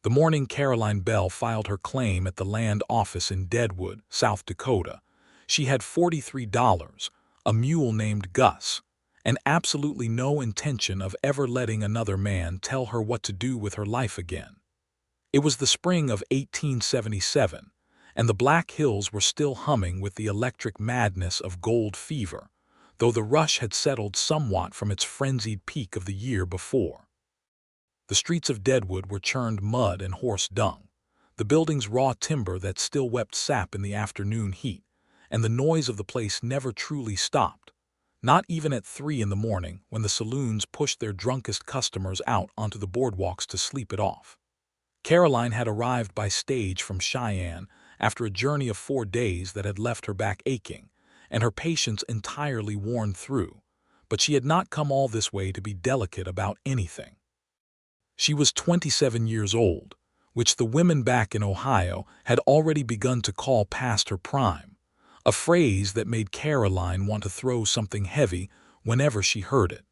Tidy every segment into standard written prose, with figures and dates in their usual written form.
The morning Caroline Bell filed her claim at the land office in Deadwood, South Dakota, she had $43, a mule named Gus, and absolutely no intention of ever letting another man tell her what to do with her life again. It was the spring of 1877, and the Black Hills were still humming with the electric madness of gold fever, though the rush had settled somewhat from its frenzied peak of the year before. The streets of Deadwood were churned mud and horse dung, the buildings raw timber that still wept sap in the afternoon heat, and the noise of the place never truly stopped, not even at 3 in the morning when the saloons pushed their drunkest customers out onto the boardwalks to sleep it off. Caroline had arrived by stage from Cheyenne after a journey of 4 days that had left her back aching, and her patience entirely worn through, but she had not come all this way to be delicate about anything. She was 27 years old, which the women back in Ohio had already begun to call past her prime, a phrase that made Caroline want to throw something heavy whenever she heard it.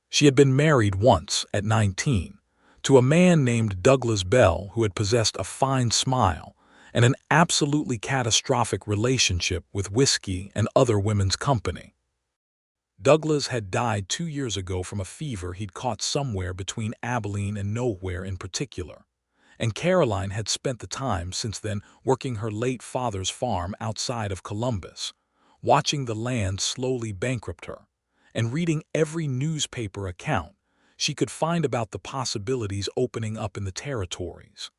She had been married once, at 19, to a man named Douglas Bell who had possessed a fine smile and an absolutely catastrophic relationship with whiskey and other women's company. Douglas had died 2 years ago from a fever he'd caught somewhere between Abilene and nowhere in particular, and Caroline had spent the time since then working her late father's farm outside of Columbus, watching the land slowly bankrupt her, and reading every newspaper account she could find about the possibilities opening up in the territories.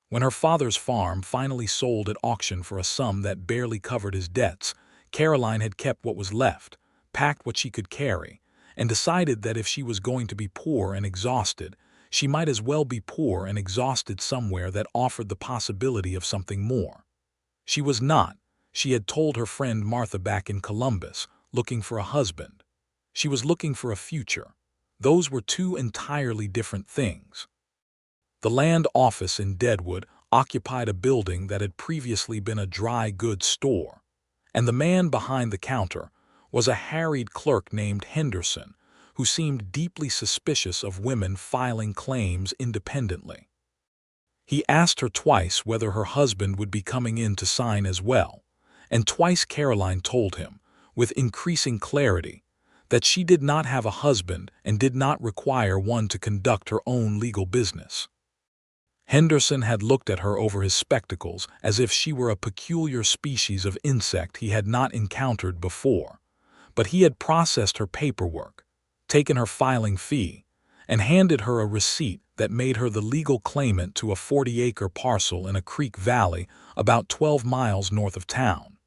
When her father's farm finally sold at auction for a sum that barely covered his debts, Caroline had kept what was left, packed what she could carry, and decided that if she was going to be poor and exhausted, she might as well be poor and exhausted somewhere that offered the possibility of something more. She was not, she had told her friend Martha back in Columbus, looking for a husband. She was looking for a future. Those were two entirely different things. The land office in Deadwood occupied a building that had previously been a dry goods store, and the man behind the counter was a harried clerk named Henderson, who seemed deeply suspicious of women filing claims independently. He asked her twice whether her husband would be coming in to sign as well, and twice Caroline told him, with increasing clarity, that she did not have a husband and did not require one to conduct her own legal business. Henderson had looked at her over his spectacles as if she were a peculiar species of insect he had not encountered before, but he had processed her paperwork, taken her filing fee, and handed her a receipt that made her the legal claimant to a 40-acre parcel in a creek valley about 12 miles north of town.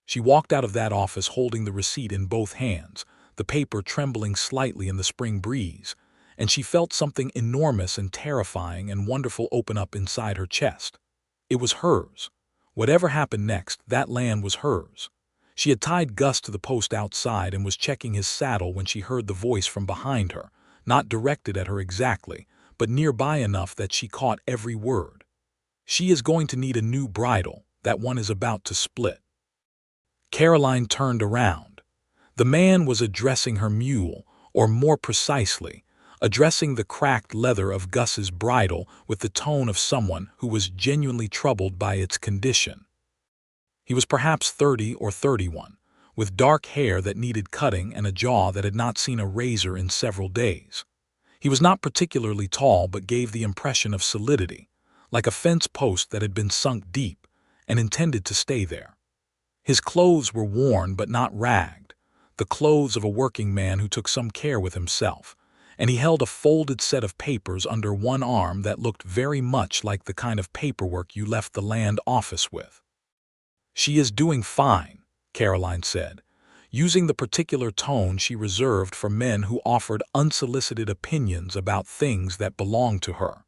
She walked out of that office holding the receipt in both hands, the paper trembling slightly in the spring breeze, and she felt something enormous and terrifying and wonderful open up inside her chest. It was hers. Whatever happened next, that land was hers. She had tied Gus to the post outside and was checking his saddle when she heard the voice from behind her, not directed at her exactly, but nearby enough that she caught every word. "She is going to need a new bridle. That one is about to split." Caroline turned around. The man was addressing her mule, or more precisely, addressing the cracked leather of Gus's bridle with the tone of someone who was genuinely troubled by its condition. He was perhaps 30 or 31, with dark hair that needed cutting and a jaw that had not seen a razor in several days. He was not particularly tall but gave the impression of solidity, like a fence post that had been sunk deep and intended to stay there. His clothes were worn but not ragged, the clothes of a working man who took some care with himself, and he held a folded set of papers under one arm that looked very much like the kind of paperwork you left the land office with. "She is doing fine," Caroline said, using the particular tone she reserved for men who offered unsolicited opinions about things that belonged to her.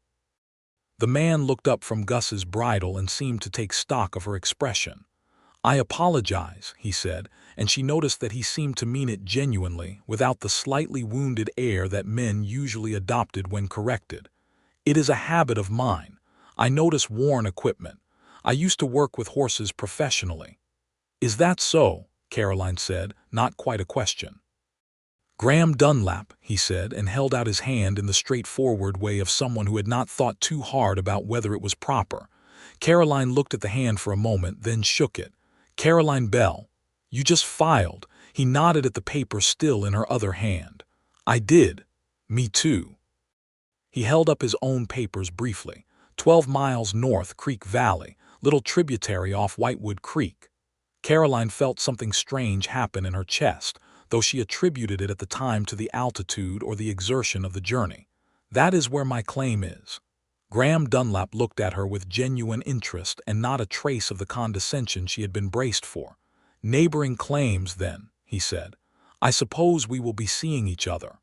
The man looked up from Gus's bridle and seemed to take stock of her expression. "I apologize," he said, and she noticed that he seemed to mean it genuinely, without the slightly wounded air that men usually adopted when corrected. "It is a habit of mine. I notice worn equipment. I used to work with horses professionally." "Is that so?" Caroline said, not quite a question. "Graham Dunlap," he said, and held out his hand in the straightforward way of someone who had not thought too hard about whether it was proper. Caroline looked at the hand for a moment, then shook it. "Caroline Bell. You just filed." He nodded at the paper still in her other hand. "I did. Me too." He held up his own papers briefly. 12 miles north, Creek Valley, little tributary off Whitewood Creek. Caroline felt something strange happen in her chest, though she attributed it at the time to the altitude or the exertion of the journey. "That is where my claim is." Graham Dunlap looked at her with genuine interest and not a trace of the condescension she had been braced for. "Neighboring claims, then," he said. "I suppose we will be seeing each other."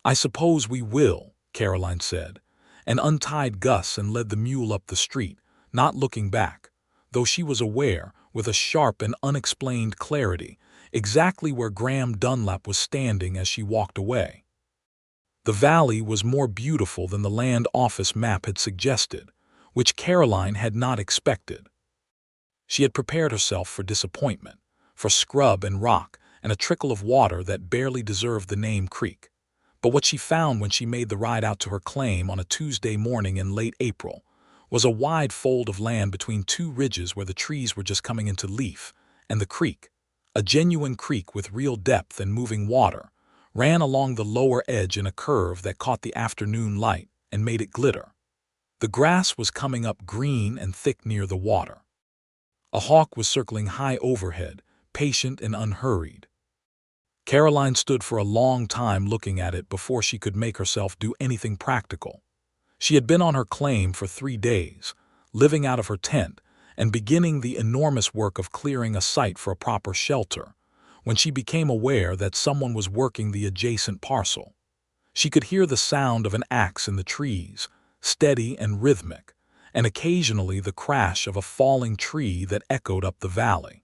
"I suppose we will," Caroline said, and untied Gus and led the mule up the street, not looking back, though she was aware, with a sharp and unexplained clarity, exactly where Graham Dunlap was standing as she walked away. The valley was more beautiful than the land office map had suggested, which Caroline had not expected. She had prepared herself for disappointment, for scrub and rock and a trickle of water that barely deserved the name creek. But what she found when she made the ride out to her claim on a Tuesday morning in late April was a wide fold of land between two ridges where the trees were just coming into leaf, and the creek, a genuine creek with real depth and moving water, ran along the lower edge in a curve that caught the afternoon light and made it glitter. The grass was coming up green and thick near the water. A hawk was circling high overhead, patient and unhurried. Caroline stood for a long time looking at it before she could make herself do anything practical. She had been on her claim for 3 days, living out of her tent and beginning the enormous work of clearing a site for a proper shelter, when she became aware that someone was working the adjacent parcel. She could hear the sound of an axe in the trees, steady and rhythmic, and occasionally the crash of a falling tree that echoed up the valley.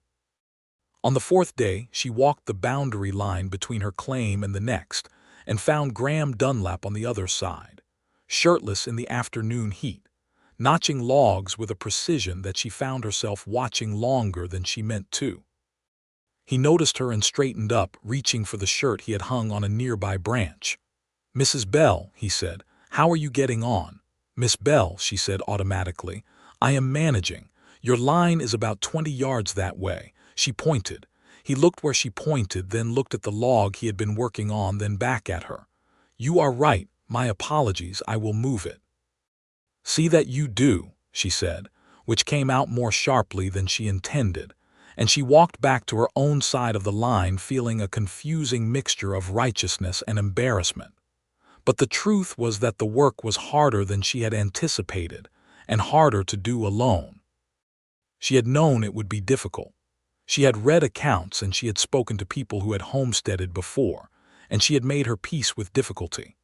On the 4th day, she walked the boundary line between her claim and the next, and found Graham Dunlap on the other side, shirtless in the afternoon heat, notching logs with a precision that she found herself watching longer than she meant to. He noticed her and straightened up, reaching for the shirt he had hung on a nearby branch. "Mrs. Bell," he said, "how are you getting on?" "Miss Bell," she said automatically, "I am managing. Your line is about 20 yards that way." She pointed. He looked where she pointed, then looked at the log he had been working on, then back at her. "You are right. My apologies. I will move it." "See that you do," she said, which came out more sharply than she intended, and she walked back to her own side of the line feeling a confusing mixture of righteousness and embarrassment. But the truth was that the work was harder than she had anticipated, and harder to do alone. She had known it would be difficult. She had read accounts and she had spoken to people who had homesteaded before, and she had made her peace with difficulty.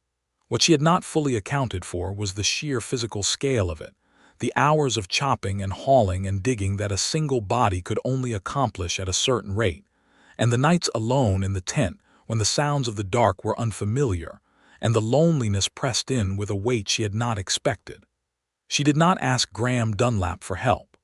What she had not fully accounted for was the sheer physical scale of it, the hours of chopping and hauling and digging that a single body could only accomplish at a certain rate, and the nights alone in the tent when the sounds of the dark were unfamiliar, and the loneliness pressed in with a weight she had not expected. She did not ask Graham Dunlap for help.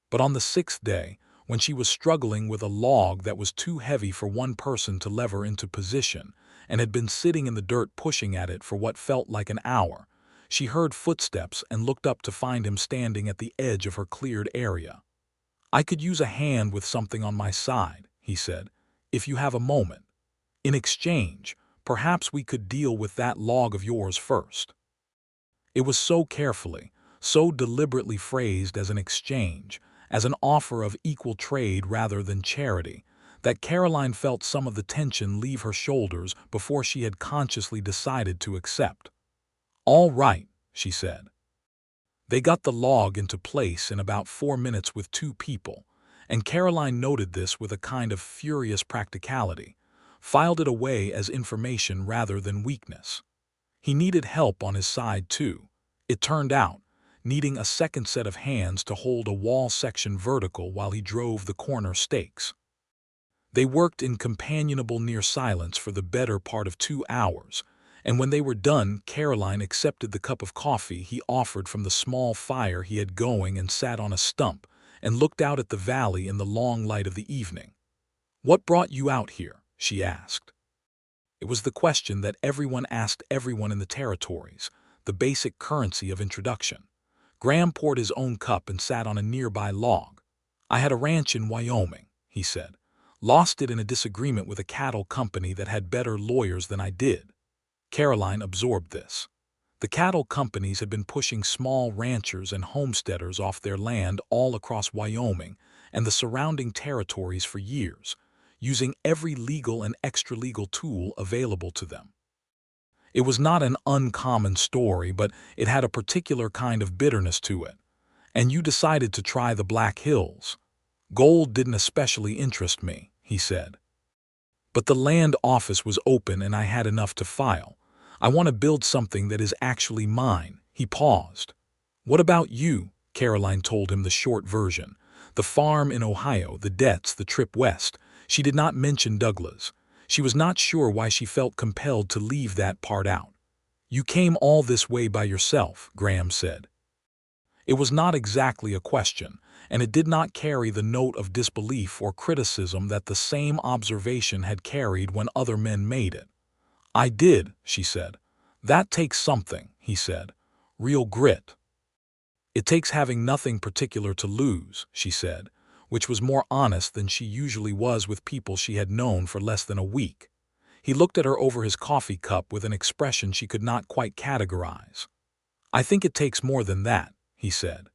But on the 6th day, when she was struggling with a log that was too heavy for one person to lever into position and had been sitting in the dirt pushing at it for what felt like an hour, she heard footsteps and looked up to find him standing at the edge of her cleared area. "I could use a hand with something on my side," he said, "if you have a moment. In exchange, perhaps we could deal with that log of yours first." It was so carefully, so deliberately phrased as an exchange, as an offer of equal trade rather than charity, that Caroline felt some of the tension leave her shoulders before she had consciously decided to accept. "All right," she said. They got the log into place in about 4 minutes with 2 people, and Caroline noted this with a kind of furious practicality, filed it away as information rather than weakness. He needed help on his side too, it turned out, needing a second set of hands to hold a wall section vertical while he drove the corner stakes. They worked in companionable near silence for the better part of 2 hours, and when they were done, Caroline accepted the cup of coffee he offered from the small fire he had going and sat on a stump and looked out at the valley in the long light of the evening. "What brought you out here?" she asked. It was the question that everyone asked everyone in the territories, the basic currency of introduction. Graham poured his own cup and sat on a nearby log. "I had a ranch in Wyoming," he said. "Lost it in a disagreement with a cattle company that had better lawyers than I did." Caroline absorbed this. The cattle companies had been pushing small ranchers and homesteaders off their land all across Wyoming and the surrounding territories for years, using every legal and extra-legal tool available to them. It was not an uncommon story, but it had a particular kind of bitterness to it. "And you decided to try the Black Hills. Gold didn't especially interest me," he said. "But the land office was open and I had enough to file. I want to build something that is actually mine." He paused. "What about you?" Caroline told him the short version. The farm in Ohio, the debts, the trip west. She did not mention Douglas. She was not sure why she felt compelled to leave that part out. "You came all this way by yourself," Graham said. It was not exactly a question, and it did not carry the note of disbelief or criticism that the same observation had carried when other men made it. "I did," she said. "That takes something," he said. "Real grit." "It takes having nothing particular to lose," she said, which was more honest than she usually was with people she had known for less than a week. He looked at her over his coffee cup with an expression she could not quite categorize. "I think it takes more than that," he said.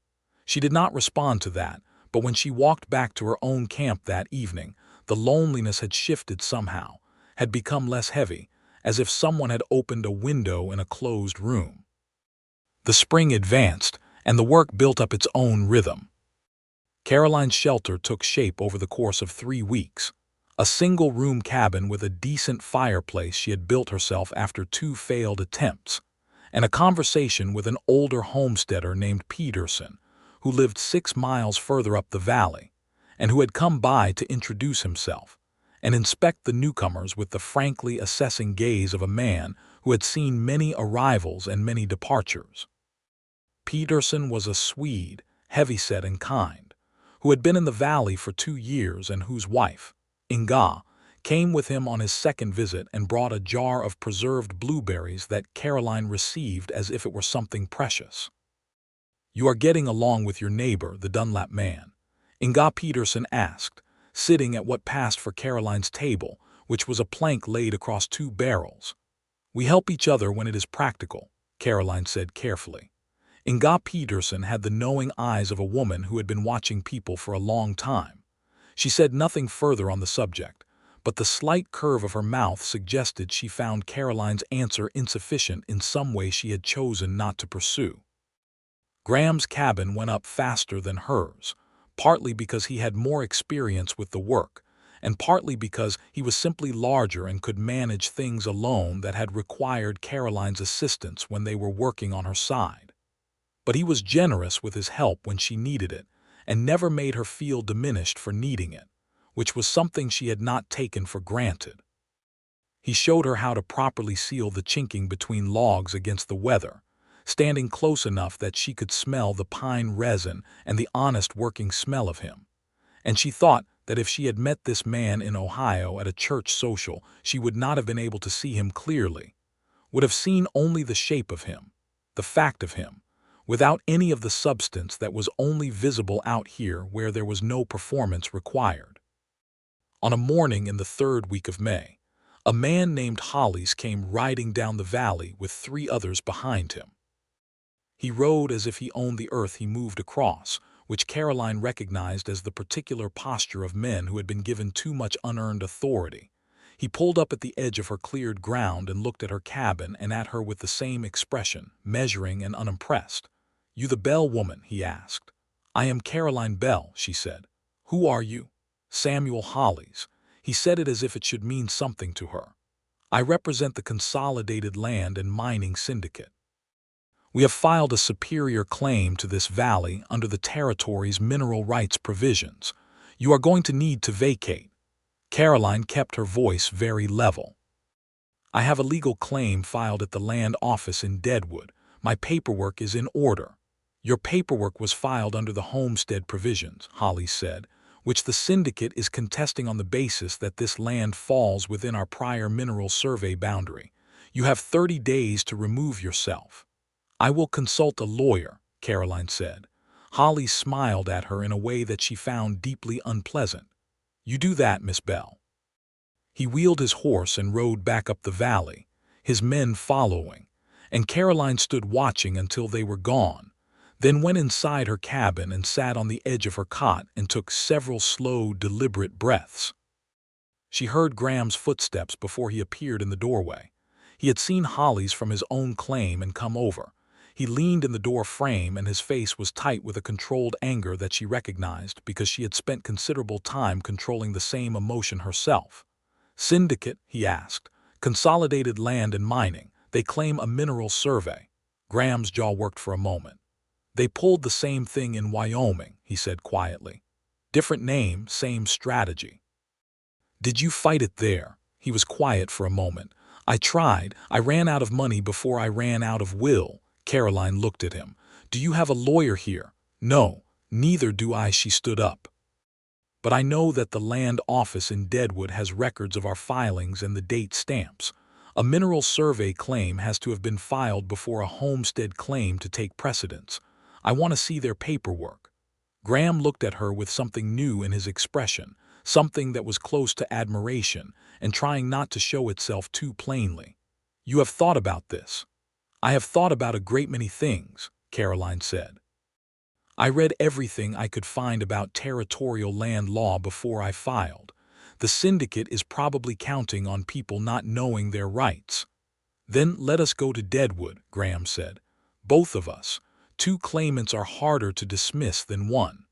She did not respond to that, but when she walked back to her own camp that evening, the loneliness had shifted somehow, had become less heavy, as if someone had opened a window in a closed room. The spring advanced, and the work built up its own rhythm. Caroline's shelter took shape over the course of 3 weeks. A single-room cabin with a decent fireplace she had built herself after 2 failed attempts, and a conversation with an older homesteader named Peterson, who lived 6 miles further up the valley, and who had come by to introduce himself and inspect the newcomers with the frankly assessing gaze of a man who had seen many arrivals and many departures. Peterson was a Swede, heavyset and kind, who had been in the valley for 2 years and whose wife, Inga, came with him on his second visit and brought a jar of preserved blueberries that Caroline received as if it were something precious. "You are getting along with your neighbor, the Dunlap man?" Inga Peterson asked, sitting at what passed for Caroline's table, which was a plank laid across 2 barrels. "We help each other when it is practical," Caroline said carefully. Inga Peterson had the knowing eyes of a woman who had been watching people for a long time. She said nothing further on the subject, but the slight curve of her mouth suggested she found Caroline's answer insufficient in some way she had chosen not to pursue. Graham's cabin went up faster than hers, partly because he had more experience with the work, and partly because he was simply larger and could manage things alone that had required Caroline's assistance when they were working on her side. But he was generous with his help when she needed it, and never made her feel diminished for needing it, which was something she had not taken for granted. He showed her how to properly seal the chinking between logs against the weather, standing close enough that she could smell the pine resin and the honest working smell of him. And she thought that if she had met this man in Ohio at a church social, she would not have been able to see him clearly, would have seen only the shape of him, the fact of him, without any of the substance that was only visible out here where there was no performance required. On a morning in the 3rd week of May, a man named Hollis came riding down the valley with 3 others behind him. He rode as if he owned the earth he moved across, which Caroline recognized as the particular posture of men who had been given too much unearned authority. He pulled up at the edge of her cleared ground and looked at her cabin and at her with the same expression, measuring and unimpressed. "You the Bell woman?" he asked. "I am Caroline Bell," she said. "Who are you?" "Samuel Hollis." He said it as if it should mean something to her. "I represent the Consolidated Land and Mining Syndicate. We have filed a superior claim to this valley under the territory's mineral rights provisions. You are going to need to vacate." Caroline kept her voice very level. "I have a legal claim filed at the land office in Deadwood. My paperwork is in order." "Your paperwork was filed under the homestead provisions," Holly said, which the syndicate is contesting on the basis that this land falls within our prior mineral survey boundary. You have 30 days to remove yourself. I will consult a lawyer, Caroline said. Holly smiled at her in a way that she found deeply unpleasant. You do that, Miss Bell. He wheeled his horse and rode back up the valley, his men following, and Caroline stood watching until they were gone, then went inside her cabin and sat on the edge of her cot and took several slow, deliberate breaths. She heard Graham's footsteps before he appeared in the doorway. He had seen Holly's from his own claim and come over. He leaned in the door frame and his face was tight with a controlled anger that she recognized because she had spent considerable time controlling the same emotion herself. Syndicate, he asked. Consolidated Land and Mining. They claim a mineral survey. Graham's jaw worked for a moment. They pulled the same thing in Wyoming, he said quietly. Different name, same strategy. Did you fight it there? He was quiet for a moment. I tried. I ran out of money before I ran out of will. Caroline looked at him. Do you have a lawyer here? No, neither do I. She stood up. But I know that the land office in Deadwood has records of our filings and the date stamps. A mineral survey claim has to have been filed before a homestead claim to take precedence. I want to see their paperwork. Graham looked at her with something new in his expression, something that was close to admiration and trying not to show itself too plainly. You have thought about this. I have thought about a great many things, Caroline said. I read everything I could find about territorial land law before I filed. The syndicate is probably counting on people not knowing their rights. Then let us go to Deadwood, Graham said. Both of us. 2 claimants are harder to dismiss than one.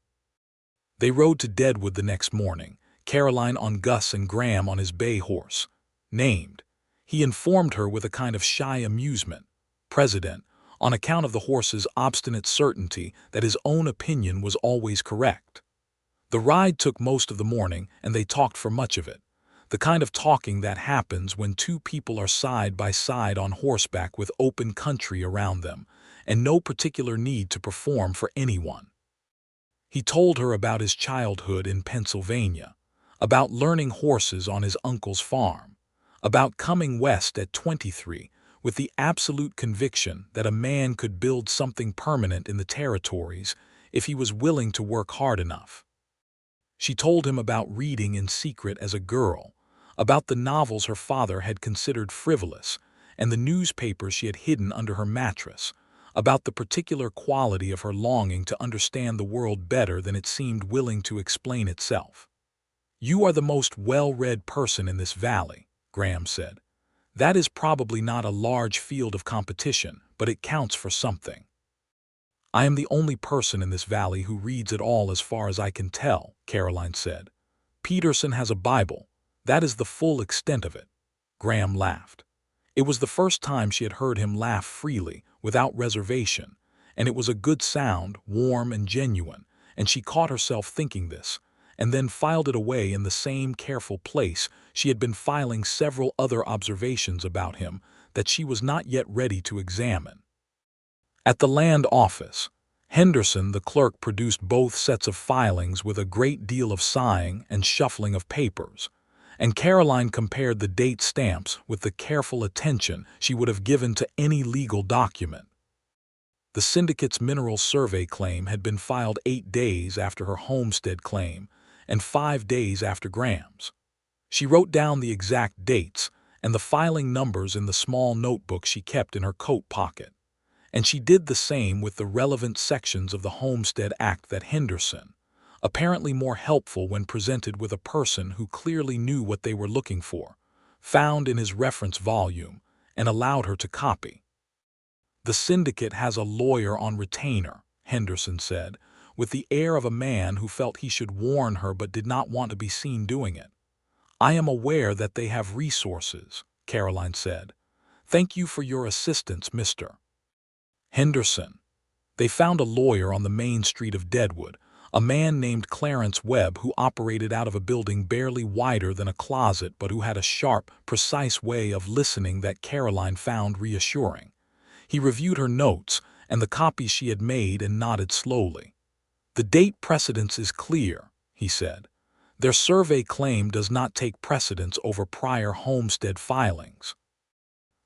They rode to Deadwood the next morning, Caroline on Gus and Graham on his bay horse. Named. He informed her with a kind of shy amusement. President, on account of the horse's obstinate certainty that his own opinion was always correct. The ride took most of the morning, and they talked for much of it. The kind of talking that happens when 2 people are side by side on horseback with open country around them, and no particular need to perform for anyone. He told her about his childhood in Pennsylvania, about learning horses on his uncle's farm, about coming west at 23, with the absolute conviction that a man could build something permanent in the territories if he was willing to work hard enough. She told him about reading in secret as a girl, about the novels her father had considered frivolous, and the newspapers she had hidden under her mattress, about the particular quality of her longing to understand the world better than it seemed willing to explain itself. You are the most well-read person in this valley, Graham said. That is probably not a large field of competition, but it counts for something. I am the only person in this valley who reads at all as far as I can tell, Caroline said. Peterson has a Bible. That is the full extent of it. Graham laughed. It was the first time she had heard him laugh freely, without reservation, and it was a good sound, warm and genuine, and she caught herself thinking this, and then filed it away in the same careful place she had been filing several other observations about him that she was not yet ready to examine. At the land office, Henderson, the clerk, produced both sets of filings with a great deal of sighing and shuffling of papers, and Caroline compared the date stamps with the careful attention she would have given to any legal document. The syndicate's mineral survey claim had been filed 8 days after her homestead claim and 5 days after Graham's. She wrote down the exact dates and the filing numbers in the small notebook she kept in her coat pocket, and she did the same with the relevant sections of the Homestead Act that Henderson, apparently more helpful when presented with a person who clearly knew what they were looking for, found in his reference volume and allowed her to copy. The syndicate has a lawyer on retainer, Henderson said, with the air of a man who felt he should warn her but did not want to be seen doing it. I am aware that they have resources, Caroline said. Thank you for your assistance, Mr. Henderson. They found a lawyer on the main street of Deadwood, a man named Clarence Webb who operated out of a building barely wider than a closet but who had a sharp, precise way of listening that Caroline found reassuring. He reviewed her notes and the copies she had made and nodded slowly. The date precedence is clear, he said. Their survey claim does not take precedence over prior homestead filings.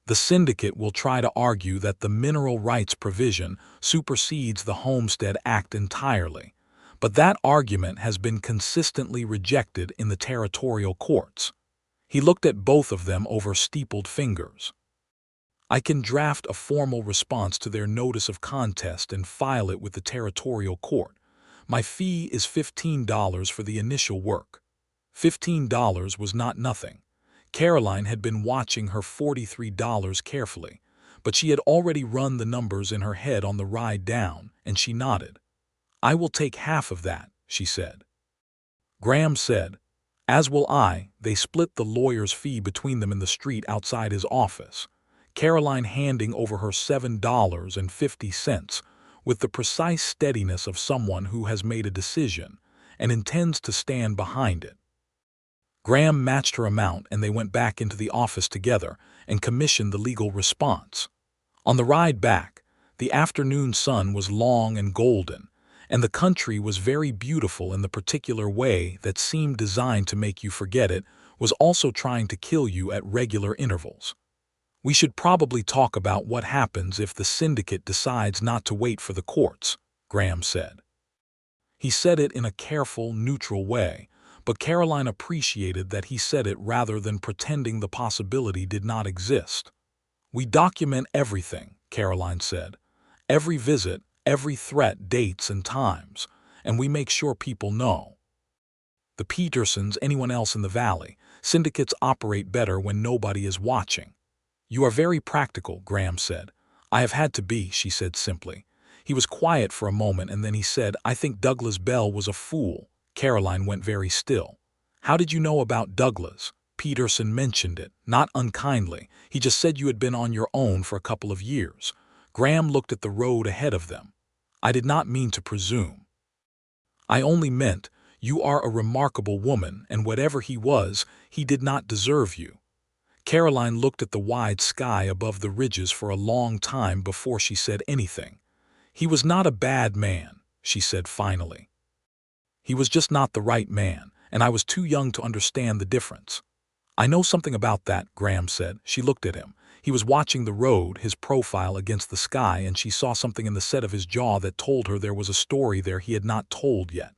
The syndicate will try to argue that the mineral rights provision supersedes the Homestead Act entirely, but that argument has been consistently rejected in the territorial courts. He looked at both of them over steepled fingers. I can draft a formal response to their notice of contest and file it with the territorial court. My fee is $15 for the initial work. $15 was not nothing. Caroline had been watching her $43 carefully, but she had already run the numbers in her head on the ride down, and she nodded. I will take half of that, she said. Graham said, as will I. They split the lawyer's fee between them in the street outside his office, Caroline handing over her $7.50 with the precise steadiness of someone who has made a decision and intends to stand behind it. Graham matched her amount and they went back into the office together and commissioned the legal response. On the ride back, the afternoon sun was long and golden, and the country was very beautiful in the particular way that seemed designed to make you forget it was also trying to kill you at regular intervals. We should probably talk about what happens if the syndicate decides not to wait for the courts, Graham said. He said it in a careful, neutral way, but Caroline appreciated that he said it rather than pretending the possibility did not exist. We document everything, Caroline said. Every visit, every threat, dates and times, and we make sure people know. The Petersons, anyone else in the valley, syndicates operate better when nobody is watching. You are very practical, Graham said. I have had to be, she said simply. He was quiet for a moment and then he said, I think Douglas Bell was a fool. Caroline went very still. How did you know about Douglas? Peterson mentioned it, not unkindly. He just said you had been on your own for a couple of years. Graham looked at the road ahead of them. I did not mean to presume. I only meant you are a remarkable woman, and whatever he was, he did not deserve you. Caroline looked at the wide sky above the ridges for a long time before she said anything. He was not a bad man, she said finally. He was just not the right man, and I was too young to understand the difference. I know something about that, Graham said. She looked at him. He was watching the road, his profile against the sky, and she saw something in the set of his jaw that told her there was a story there he had not told yet.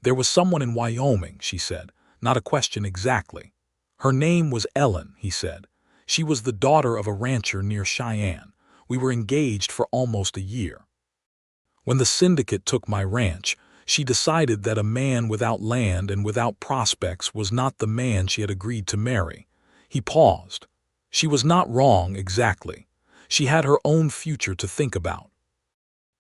There was someone in Wyoming, she said. Not a question exactly. Her name was Ellen, he said. She was the daughter of a rancher near Cheyenne. We were engaged for almost a year. When the syndicate took my ranch, she decided that a man without land and without prospects was not the man she had agreed to marry. He paused. She was not wrong exactly. She had her own future to think about.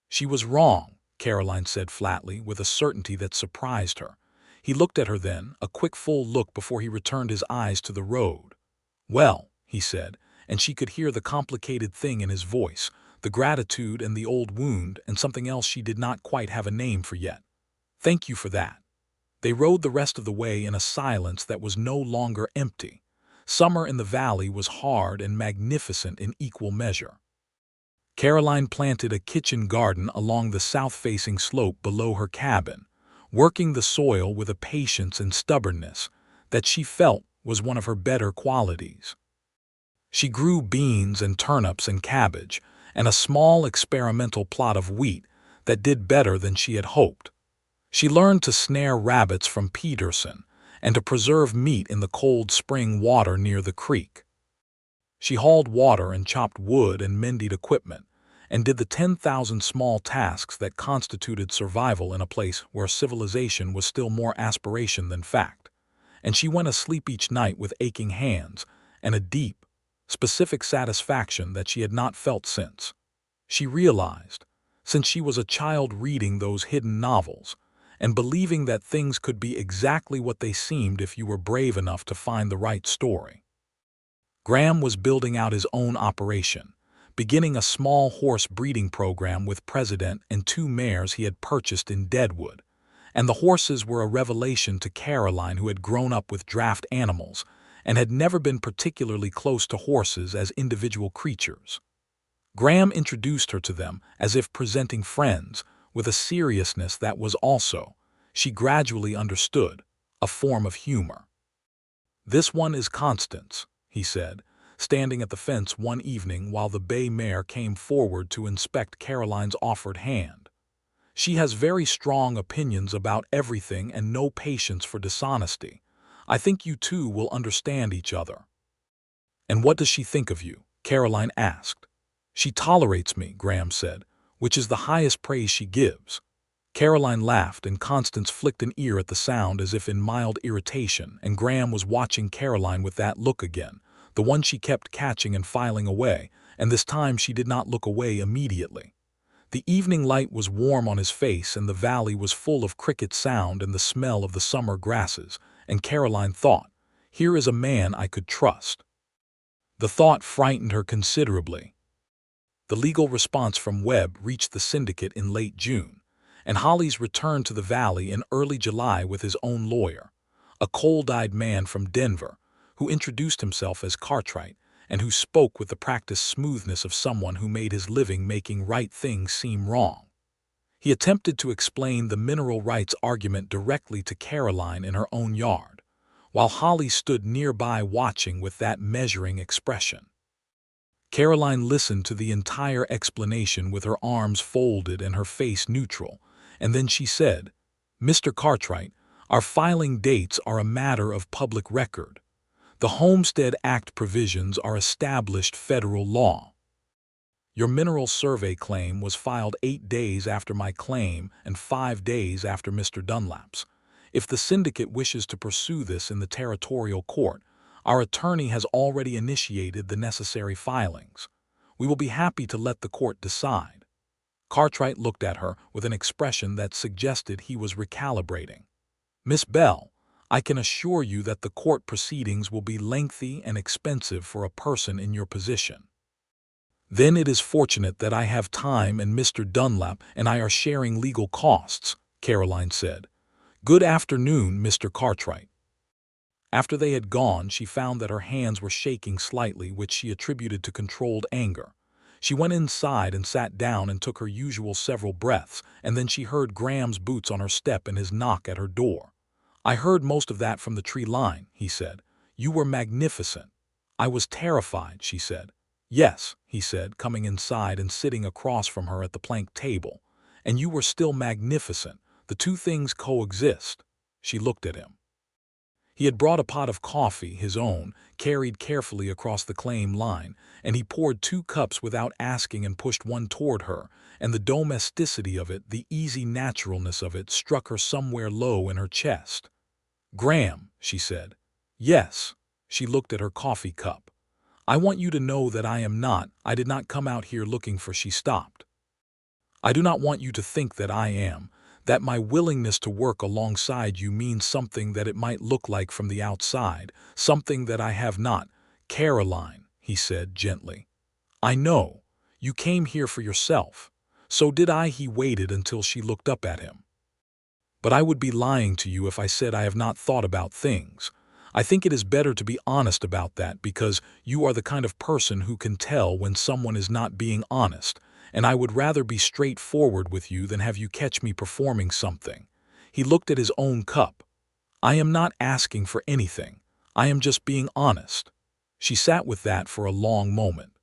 She was wrong, Caroline said flatly, with a certainty that surprised her. He looked at her then, a quick full look before he returned his eyes to the road. Well, he said, and she could hear the complicated thing in his voice, the gratitude and the old wound and something else she did not quite have a name for yet. Thank you for that. They rode the rest of the way in a silence that was no longer empty. Summer in the valley was hard and magnificent in equal measure. Caroline planted a kitchen garden along the south-facing slope below her cabin, working the soil with a patience and stubbornness that she felt was one of her better qualities. She grew beans and turnips and cabbage, and a small experimental plot of wheat that did better than she had hoped. She learned to snare rabbits from Peterson and to preserve meat in the cold spring water near the creek. She hauled water and chopped wood and mended equipment, and did the 10,000 small tasks that constituted survival in a place where civilization was still more aspiration than fact. And she went asleep each night with aching hands and a deep, specific satisfaction that she had not felt since. She realized, since she was a child reading those hidden novels, and believing that things could be exactly what they seemed if you were brave enough to find the right story. Graham was building out his own operation, beginning a small horse breeding program with President and 2 mares he had purchased in Deadwood, and the horses were a revelation to Caroline, who had grown up with draft animals and had never been particularly close to horses as individual creatures. Graham introduced her to them as if presenting friends, with a seriousness that was also, She gradually understood, a form of humor. "This one is Constance," he said, standing at the fence one evening while the bay mare came forward to inspect Caroline's offered hand. "She has very strong opinions about everything and no patience for dishonesty. I think you two will understand each other." "And what does she think of you?" Caroline asked. "She tolerates me," Graham said, "which is the highest praise she gives." Caroline laughed, and Constance flicked an ear at the sound as if in mild irritation, and Graham was watching Caroline with that look again, the one she kept catching and filing away, and this time she did not look away immediately. The evening light was warm on his face, and the valley was full of cricket sound and the smell of the summer grasses, and Caroline thought, "Here is a man I could trust." The thought frightened her considerably. The legal response from Webb reached the syndicate in late June, and Hollis returned to the valley in early July with his own lawyer, a cold-eyed man from Denver, who introduced himself as Cartwright and who spoke with the practiced smoothness of someone who made his living making right things seem wrong. He attempted to explain the mineral rights argument directly to Caroline in her own yard, while Holly stood nearby watching with that measuring expression. Caroline listened to the entire explanation with her arms folded and her face neutral, and then she said, "Mr. Cartwright, our filing dates are a matter of public record. The Homestead Act provisions are established federal law. Your mineral survey claim was filed 8 days after my claim and 5 days after Mr. Dunlap's. If the syndicate wishes to pursue this in the territorial court, our attorney has already initiated the necessary filings. We will be happy to let the court decide." Cartwright looked at her with an expression that suggested he was recalibrating. "Miss Bell, I can assure you that the court proceedings will be lengthy and expensive for a person in your position." "Then it is fortunate that I have time and Mr. Dunlap and I are sharing legal costs," Caroline said. "Good afternoon, Mr. Cartwright." After they had gone, she found that her hands were shaking slightly, which she attributed to controlled anger. She went inside and sat down and took her usual several breaths, and then she heard Graham's boots on her step and his knock at her door. "I heard most of that from the tree line," he said. "You were magnificent." "I was terrified," she said. "Yes," he said, coming inside and sitting across from her at the plank table. "And you were still magnificent. The two things coexist." She looked at him. He had brought a pot of coffee, his own, carried carefully across the claim line, and he poured 2 cups without asking and pushed one toward her, and the domesticity of it, the easy naturalness of it, struck her somewhere low in her chest. "Graham," she said. "Yes." She looked at her coffee cup. "I want you to know that I did not come out here looking for." She stopped. "I do not want you to think that I am, that my willingness to work alongside you means something that it might look like from the outside, something that I have not." "Caroline," he said gently. "I know. You came here for yourself. So did I." He waited until she looked up at him. "But I would be lying to you if I said I have not thought about things. I think it is better to be honest about that, because you are the kind of person who can tell when someone is not being honest, and I would rather be straightforward with you than have you catch me performing something." He looked at his own cup. "I am not asking for anything. I am just being honest." She sat with that for a long moment.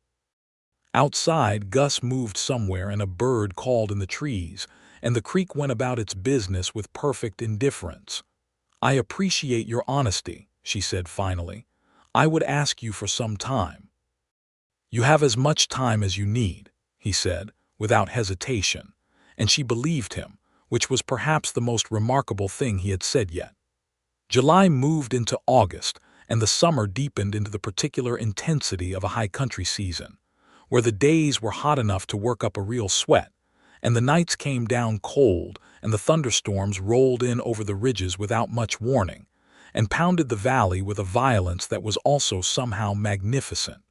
Outside, Gus moved somewhere and a bird called in the trees, and the creek went about its business with perfect indifference. "I appreciate your honesty," she said finally. "I would ask you for some time." "You have as much time as you need," he said, without hesitation, and she believed him, which was perhaps the most remarkable thing he had said yet. July moved into August, and the summer deepened into the particular intensity of a high country season, where the days were hot enough to work up a real sweat, and the nights came down cold, and the thunderstorms rolled in over the ridges without much warning, and pounded the valley with a violence that was also somehow magnificent.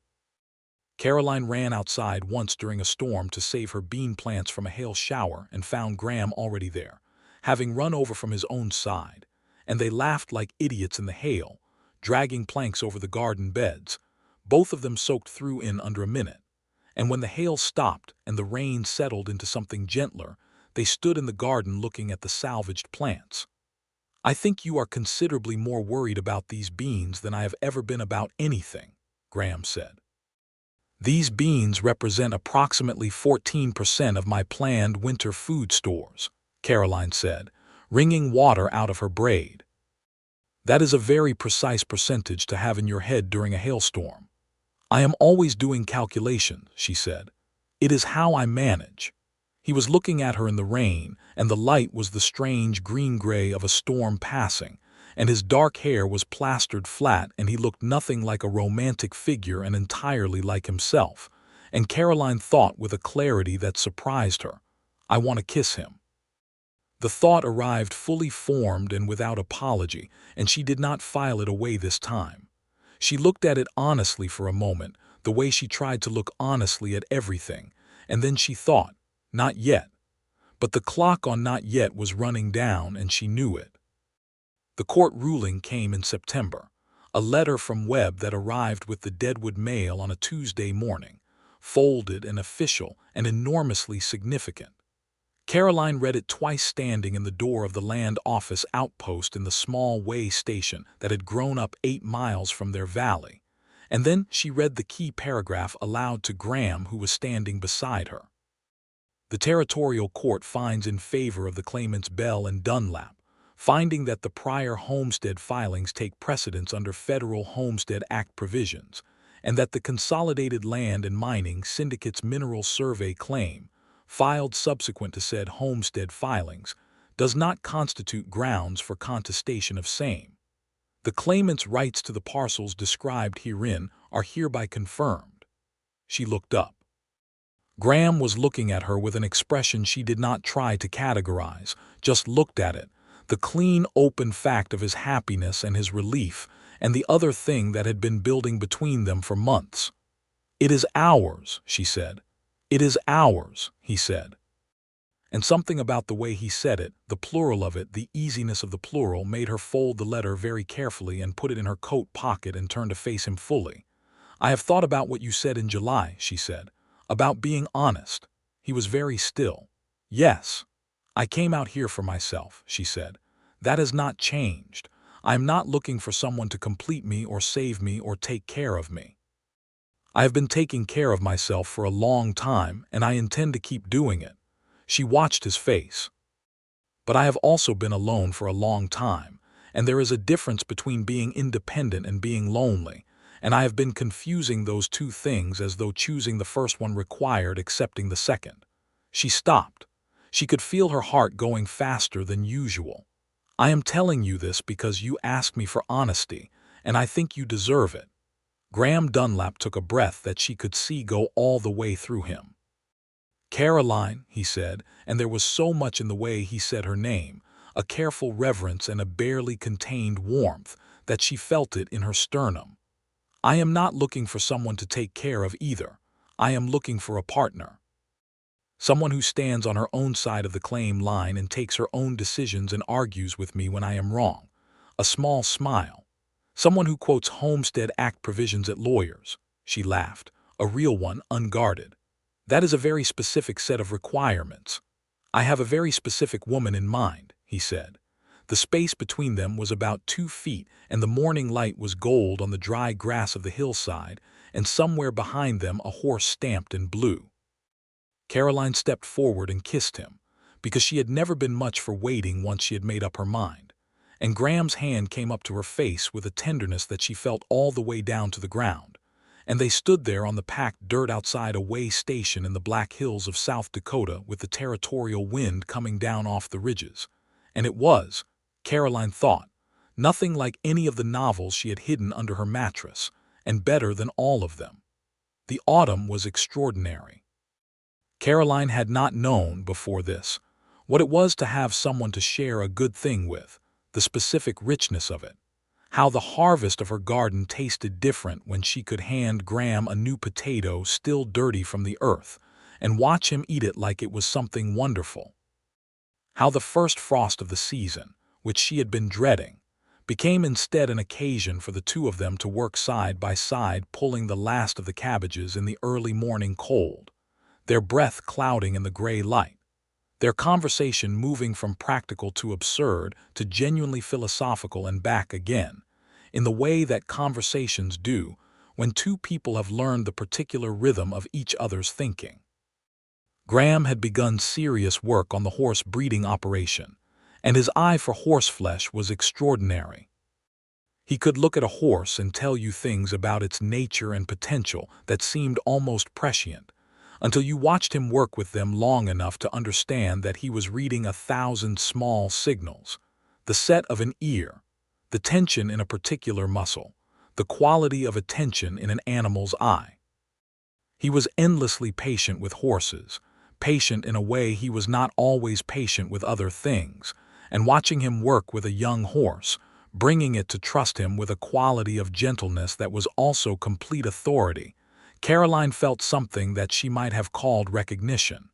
Caroline ran outside once during a storm to save her bean plants from a hail shower and found Graham already there, having run over from his own side, and they laughed like idiots in the hail, dragging planks over the garden beds, both of them soaked through in under a minute. And when the hail stopped and the rain settled into something gentler, they stood in the garden looking at the salvaged plants. "I think you are considerably more worried about these beans than I have ever been about anything," Graham said. "These beans represent approximately 14% of my planned winter food stores," Caroline said, wringing water out of her braid. "That is a very precise percentage to have in your head during a hailstorm." "I am always doing calculations," she said. "It is how I manage." He was looking at her in the rain, and the light was the strange green-gray of a storm passing, and his dark hair was plastered flat, and he looked nothing like a romantic figure and entirely like himself. And Caroline thought with a clarity that surprised her, "I want to kiss him." The thought arrived fully formed and without apology, and she did not file it away this time. She looked at it honestly for a moment, the way she tried to look honestly at everything, and then she thought, "Not yet." But the clock on not yet was running down, and she knew it. The court ruling came in September, a letter from Webb that arrived with the Deadwood mail on a Tuesday morning, folded and official and enormously significant. Caroline read it twice standing in the door of the land office outpost in the small way station that had grown up 8 miles from their valley, and then she read the key paragraph aloud to Graham, who was standing beside her. The territorial court finds in favor of the claimants Bell and Dunlap, finding that the prior homestead filings take precedence under Federal Homestead Act provisions, and that the Consolidated Land and Mining Syndicates Mineral Survey claim, filed subsequent to said homestead filings, does not constitute grounds for contestation of same. The claimant's rights to the parcels described herein are hereby confirmed. She looked up. Graham was looking at her with an expression she did not try to categorize, just looked at it, the clean, open fact of his happiness and his relief, and the other thing that had been building between them for months. "It is ours," she said. "It is ours," he said. And something about the way he said it, the plural of it, the easiness of the plural, made her fold the letter very carefully and put it in her coat pocket and turn to face him fully. "I have thought about what you said in July," she said, "about being honest." He was very still. "Yes. I came out here for myself," she said. "That has not changed. I am not looking for someone to complete me or save me or take care of me. I have been taking care of myself for a long time, and I intend to keep doing it." She watched his face. "But I have also been alone for a long time, and there is a difference between being independent and being lonely, and I have been confusing those two things as though choosing the first one required accepting the second." She stopped. She could feel her heart going faster than usual. "I am telling you this because you asked me for honesty, and I think you deserve it." Graham Dunlap took a breath that she could see go all the way through him. "Caroline," he said, and there was so much in the way he said her name, a careful reverence and a barely contained warmth, that she felt it in her sternum. "I am not looking for someone to take care of either. I am looking for a partner. Someone who stands on her own side of the claim line and takes her own decisions and argues with me when I am wrong." A small smile. "Someone who quotes Homestead Act provisions at lawyers." She laughed, a real one, unguarded. "That is a very specific set of requirements." "I have a very specific woman in mind," he said. The space between them was about 2 feet, and the morning light was gold on the dry grass of the hillside, and somewhere behind them a horse stamped and blew. Caroline stepped forward and kissed him, because she had never been much for waiting once she had made up her mind. And Graham's hand came up to her face with a tenderness that she felt all the way down to the ground. And they stood there on the packed dirt outside a way station in the Black Hills of South Dakota with the territorial wind coming down off the ridges. And it was, Caroline thought, nothing like any of the novels she had hidden under her mattress, and better than all of them. The autumn was extraordinary. Caroline had not known, before this, what it was to have someone to share a good thing with, the specific richness of it. How the harvest of her garden tasted different when she could hand Graham a new potato still dirty from the earth, and watch him eat it like it was something wonderful. How the first frost of the season, which she had been dreading, became instead an occasion for the two of them to work side by side pulling the last of the cabbages in the early morning cold, their breath clouding in the gray light. their conversation moving from practical to absurd to genuinely philosophical and back again, in the way that conversations do when two people have learned the particular rhythm of each other's thinking. Graham had begun serious work on the horse breeding operation, and his eye for horseflesh was extraordinary. He could look at a horse and tell you things about its nature and potential that seemed almost prescient, until you watched him work with them long enough to understand that he was reading 1,000 small signals: the set of an ear, the tension in a particular muscle, the quality of attention in an animal's eye. He was endlessly patient with horses, patient in a way he was not always patient with other things, and watching him work with a young horse, bringing it to trust him with a quality of gentleness that was also complete authority, Caroline felt something that she might have called recognition.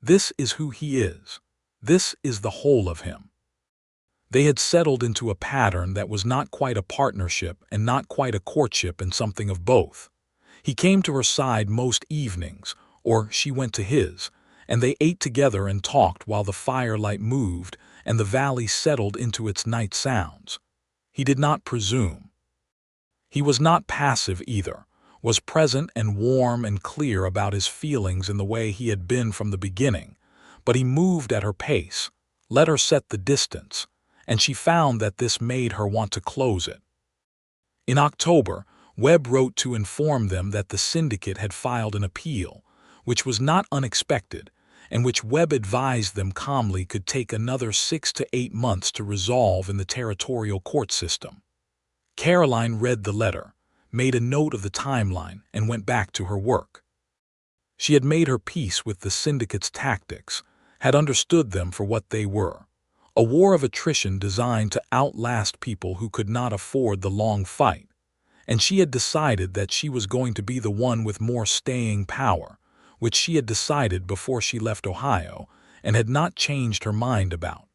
This is who he is. This is the whole of him. They had settled into a pattern that was not quite a partnership and not quite a courtship, and something of both. He came to her side most evenings, or she went to his, and they ate together and talked while the firelight moved and the valley settled into its night sounds. He did not presume. He was not passive either, was present and warm and clear about his feelings in the way he had been from the beginning, but he moved at her pace, let her set the distance, and she found that this made her want to close it. In October, Webb wrote to inform them that the syndicate had filed an appeal, which was not unexpected, and which Webb advised them calmly could take another 6 to 8 months to resolve in the territorial court system. Caroline read the letter, made a note of the timeline, and went back to her work. She had made her peace with the syndicate's tactics, had understood them for what they were: a war of attrition designed to outlast people who could not afford the long fight, and she had decided that she was going to be the one with more staying power, which she had decided before she left Ohio and had not changed her mind about.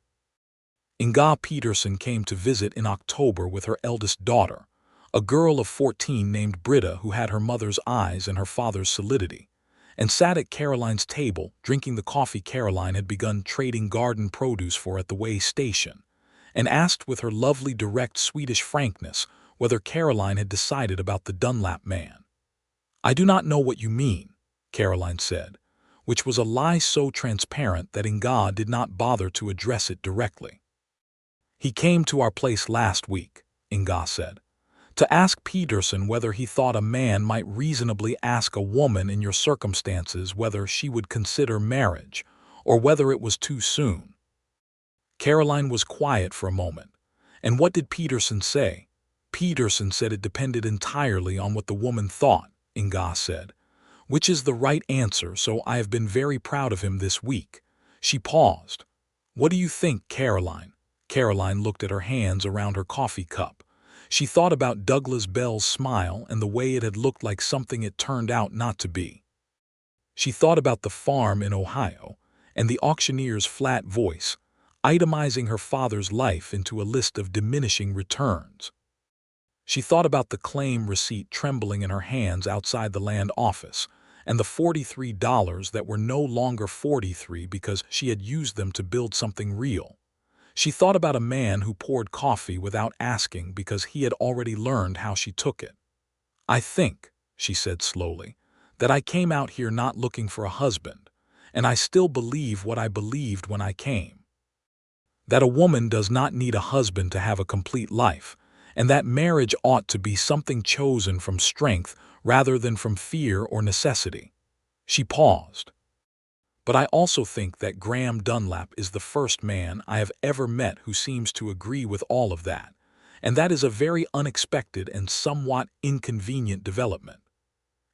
Inga Peterson came to visit in October with her eldest daughter, a girl of 14 named Britta, who had her mother's eyes and her father's solidity, and sat at Caroline's table drinking the coffee Caroline had begun trading garden produce for at the way station, and asked with her lovely direct Swedish frankness whether Caroline had decided about the Dunlap man. "I do not know what you mean," Caroline said, which was a lie so transparent that Inga did not bother to address it directly. "He came to our place last week," Inga said, "to ask Peterson whether he thought a man might reasonably ask a woman in your circumstances whether she would consider marriage, or whether it was too soon." Caroline was quiet for a moment. "And what did Peterson say?" "Peterson said it depended entirely on what the woman thought," Inga said, "which is the right answer, so I have been very proud of him this week." She paused. "What do you think, Caroline?" Caroline looked at her hands around her coffee cup. She thought about Douglas Bell's smile and the way it had looked like something it turned out not to be. She thought about the farm in Ohio and the auctioneer's flat voice, itemizing her father's life into a list of diminishing returns. She thought about the claim receipt trembling in her hands outside the land office, and the $43 that were no longer 43 because she had used them to build something real. She thought about a man who poured coffee without asking because he had already learned how she took it. "I think," she said slowly, "that I came out here not looking for a husband, and I still believe what I believed when I came. That a woman does not need a husband to have a complete life, and that marriage ought to be something chosen from strength rather than from fear or necessity." She paused. "But I also think that Graham Dunlap is the first man I have ever met who seems to agree with all of that, and that is a very unexpected and somewhat inconvenient development."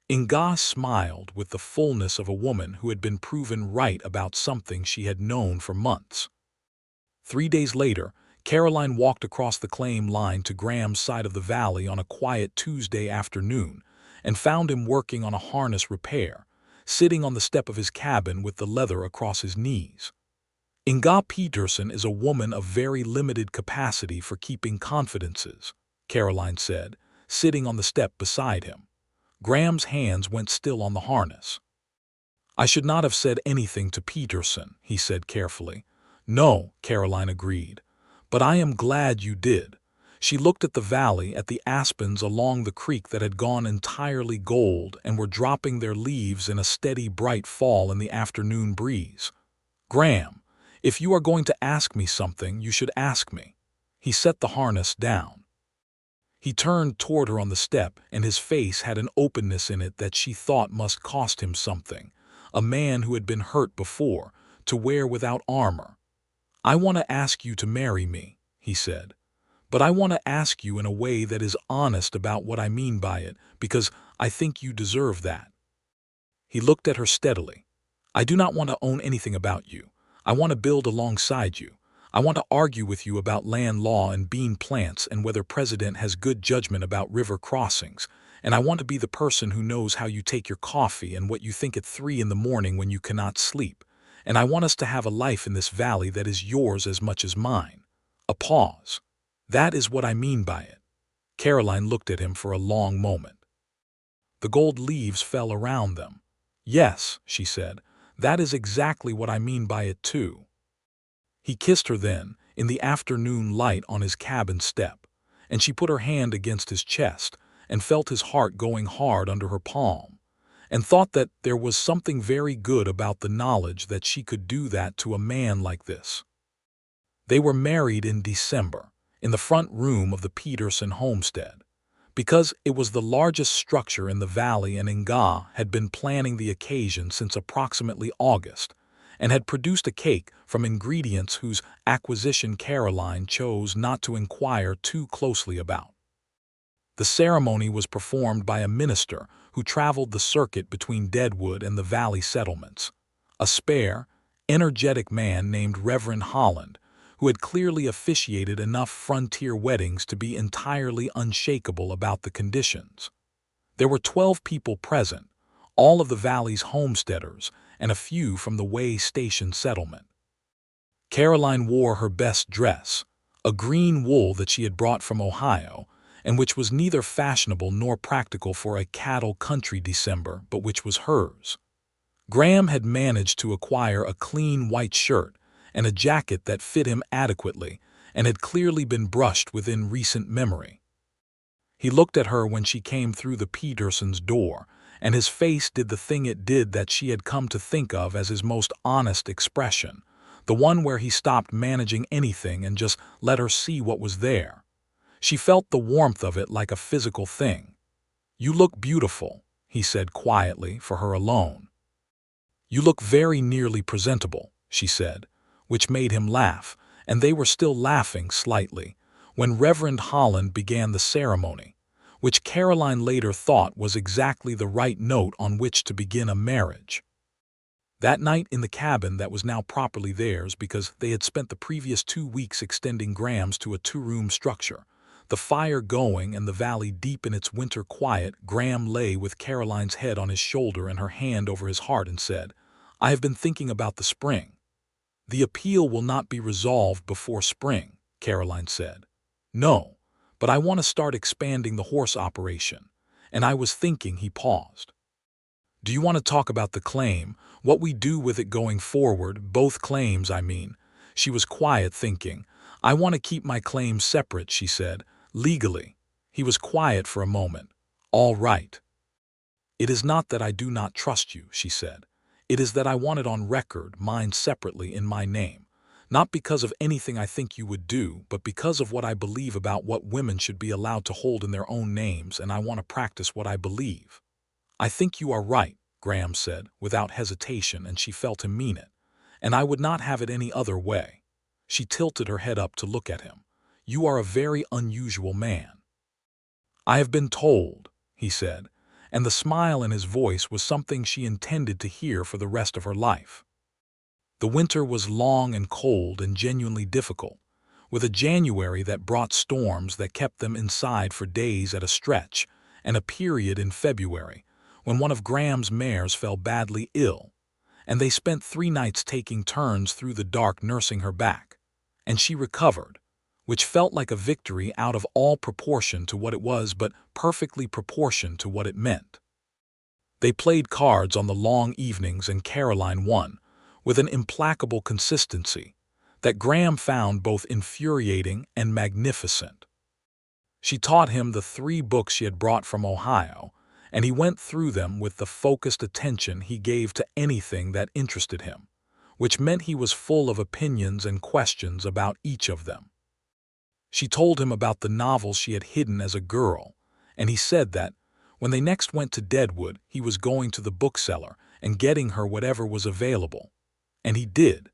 Inga smiled with the fullness of a woman who had been proven right about something she had known for months. 3 days later, Caroline walked across the claim line to Graham's side of the valley on a quiet Tuesday afternoon and found him working on a harness repair, sitting on the step of his cabin with the leather across his knees. "Inga Peterson is a woman of very limited capacity for keeping confidences," Caroline said, sitting on the step beside him. Graham's hands went still on the harness. "I should not have said anything to Peterson," he said carefully. "No," Caroline agreed. "But I am glad you did." She looked at the valley, at the aspens along the creek that had gone entirely gold and were dropping their leaves in a steady bright fall in the afternoon breeze. "Graham, if you are going to ask me something, you should ask me." He set the harness down. He turned toward her on the step, and his face had an openness in it that she thought must cost him something. A man who had been hurt before, to wear without armor. "I want to ask you to marry me," he said. "But I want to ask you in a way that is honest about what I mean by it, because I think you deserve that." He looked at her steadily. "I do not want to own anything about you. I want to build alongside you. I want to argue with you about land law and bean plants and whether President has good judgment about river crossings. And I want to be the person who knows how you take your coffee and what you think at 3 in the morning when you cannot sleep. And I want us to have a life in this valley that is yours as much as mine." A pause. "That is what I mean by it." Caroline looked at him for a long moment. The gold leaves fell around them. "Yes," she said, "that is exactly what I mean by it too." He kissed her then, in the afternoon light on his cabin step, and she put her hand against his chest and felt his heart going hard under her palm, and thought that there was something very good about the knowledge that she could do that to a man like this. They were married in December, in the front room of the Peterson homestead. Because it was the largest structure in the valley, and Nga had been planning the occasion since approximately August, and had produced a cake from ingredients whose acquisition Caroline chose not to inquire too closely about. The ceremony was performed by a minister who traveled the circuit between Deadwood and the valley settlements, a spare, energetic man named Reverend Holland, who had clearly officiated enough frontier weddings to be entirely unshakable about the conditions. There were 12 people present, all of the valley's homesteaders, and a few from the Way Station settlement. Caroline wore her best dress, a green wool that she had brought from Ohio, and which was neither fashionable nor practical for a cattle country December, but which was hers. Graham had managed to acquire a clean white shirt and a jacket that fit him adequately and had clearly been brushed within recent memory. He looked at her when she came through the Petersons' door, and his face did the thing it did that she had come to think of as his most honest expression, the one where he stopped managing anything and just let her see what was there. She felt the warmth of it like a physical thing. "You look beautiful," he said quietly for her alone. "You look very nearly presentable," she said, which made him laugh, and they were still laughing slightly, when Reverend Holland began the ceremony, which Caroline later thought was exactly the right note on which to begin a marriage. That night in the cabin that was now properly theirs because they had spent the previous 2 weeks extending Graham's to a 2-room structure, the fire going and the valley deep in its winter quiet, Graham lay with Caroline's head on his shoulder and her hand over his heart and said, "I have been thinking about the spring." "The appeal will not be resolved before spring," Caroline said. "No, but I want to start expanding the horse operation, and I was thinking." He paused. "Do you want to talk about the claim, what we do with it going forward, both claims, I mean?" She was quiet, thinking. "I want to keep my claims separate," she said, "legally." He was quiet for a moment. "All right." "It is not that I do not trust you," she said. "It is that I want it on record, mine separately in my name. Not because of anything I think you would do, but because of what I believe about what women should be allowed to hold in their own names, and I want to practice what I believe." "I think you are right," Graham said, without hesitation, and she felt him mean it. "And I would not have it any other way." She tilted her head up to look at him. "You are a very unusual man." "I have been told," he said, and the smile in his voice was something she intended to hear for the rest of her life. The winter was long and cold and genuinely difficult, with a January that brought storms that kept them inside for days at a stretch, and a period in February when one of Graham's mares fell badly ill, and they spent 3 nights taking turns through the dark nursing her back, and she recovered, which felt like a victory out of all proportion to what it was, but perfectly proportioned to what it meant. They played cards on the long evenings and Caroline won, with an implacable consistency that Graham found both infuriating and magnificent. She taught him the 3 books she had brought from Ohio, and he went through them with the focused attention he gave to anything that interested him, which meant he was full of opinions and questions about each of them. She told him about the novels she had hidden as a girl, and he said that, when they next went to Deadwood, he was going to the bookseller and getting her whatever was available. And he did,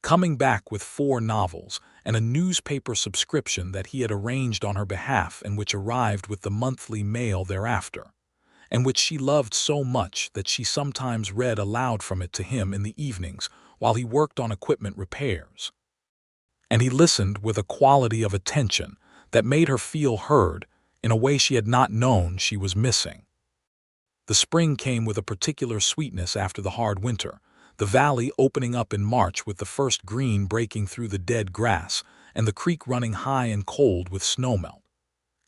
coming back with 4 novels and a newspaper subscription that he had arranged on her behalf and which arrived with the monthly mail thereafter, and which she loved so much that she sometimes read aloud from it to him in the evenings while he worked on equipment repairs. And he listened with a quality of attention that made her feel heard in a way she had not known she was missing. The spring came with a particular sweetness after the hard winter, the valley opening up in March with the first green breaking through the dead grass and the creek running high and cold with snowmelt.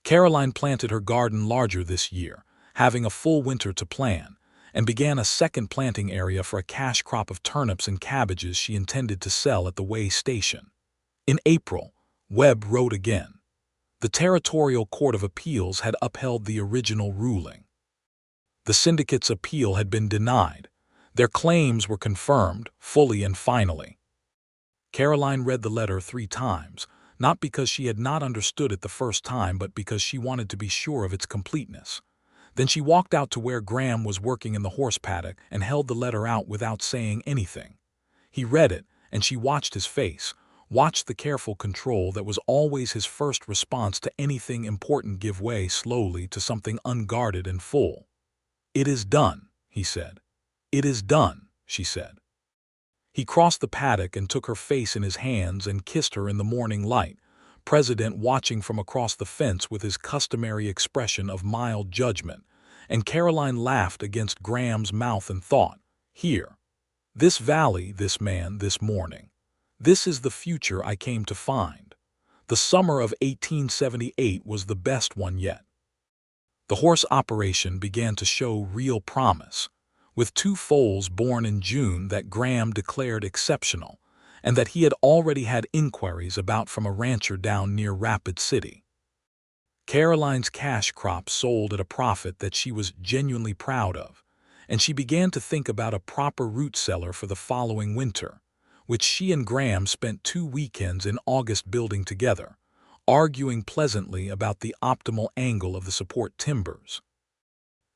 Caroline planted her garden larger this year, having a full winter to plan, and began a second planting area for a cash crop of turnips and cabbages she intended to sell at the way station. In April, Webb wrote again. The Territorial Court of Appeals had upheld the original ruling. The syndicate's appeal had been denied. Their claims were confirmed, fully and finally. Caroline read the letter 3 times, not because she had not understood it the first time, but because she wanted to be sure of its completeness. Then she walked out to where Graham was working in the horse paddock and held the letter out without saying anything. He read it, and she watched his face, watched the careful control that was always his first response to anything important give way slowly to something unguarded and full. "It is done," he said. "It is done," she said. He crossed the paddock and took her face in his hands and kissed her in the morning light, President watching from across the fence with his customary expression of mild judgment, and Caroline laughed against Graham's mouth and thought, "Here. This valley, this man, this morning. This is the future I came to find." The summer of 1878 was the best one yet. The horse operation began to show real promise, with 2 foals born in June that Graham declared exceptional, and that he had already had inquiries about from a rancher down near Rapid City. Caroline's cash crop sold at a profit that she was genuinely proud of, and she began to think about a proper root cellar for the following winter, which she and Graham spent 2 weekends in August building together, arguing pleasantly about the optimal angle of the support timbers.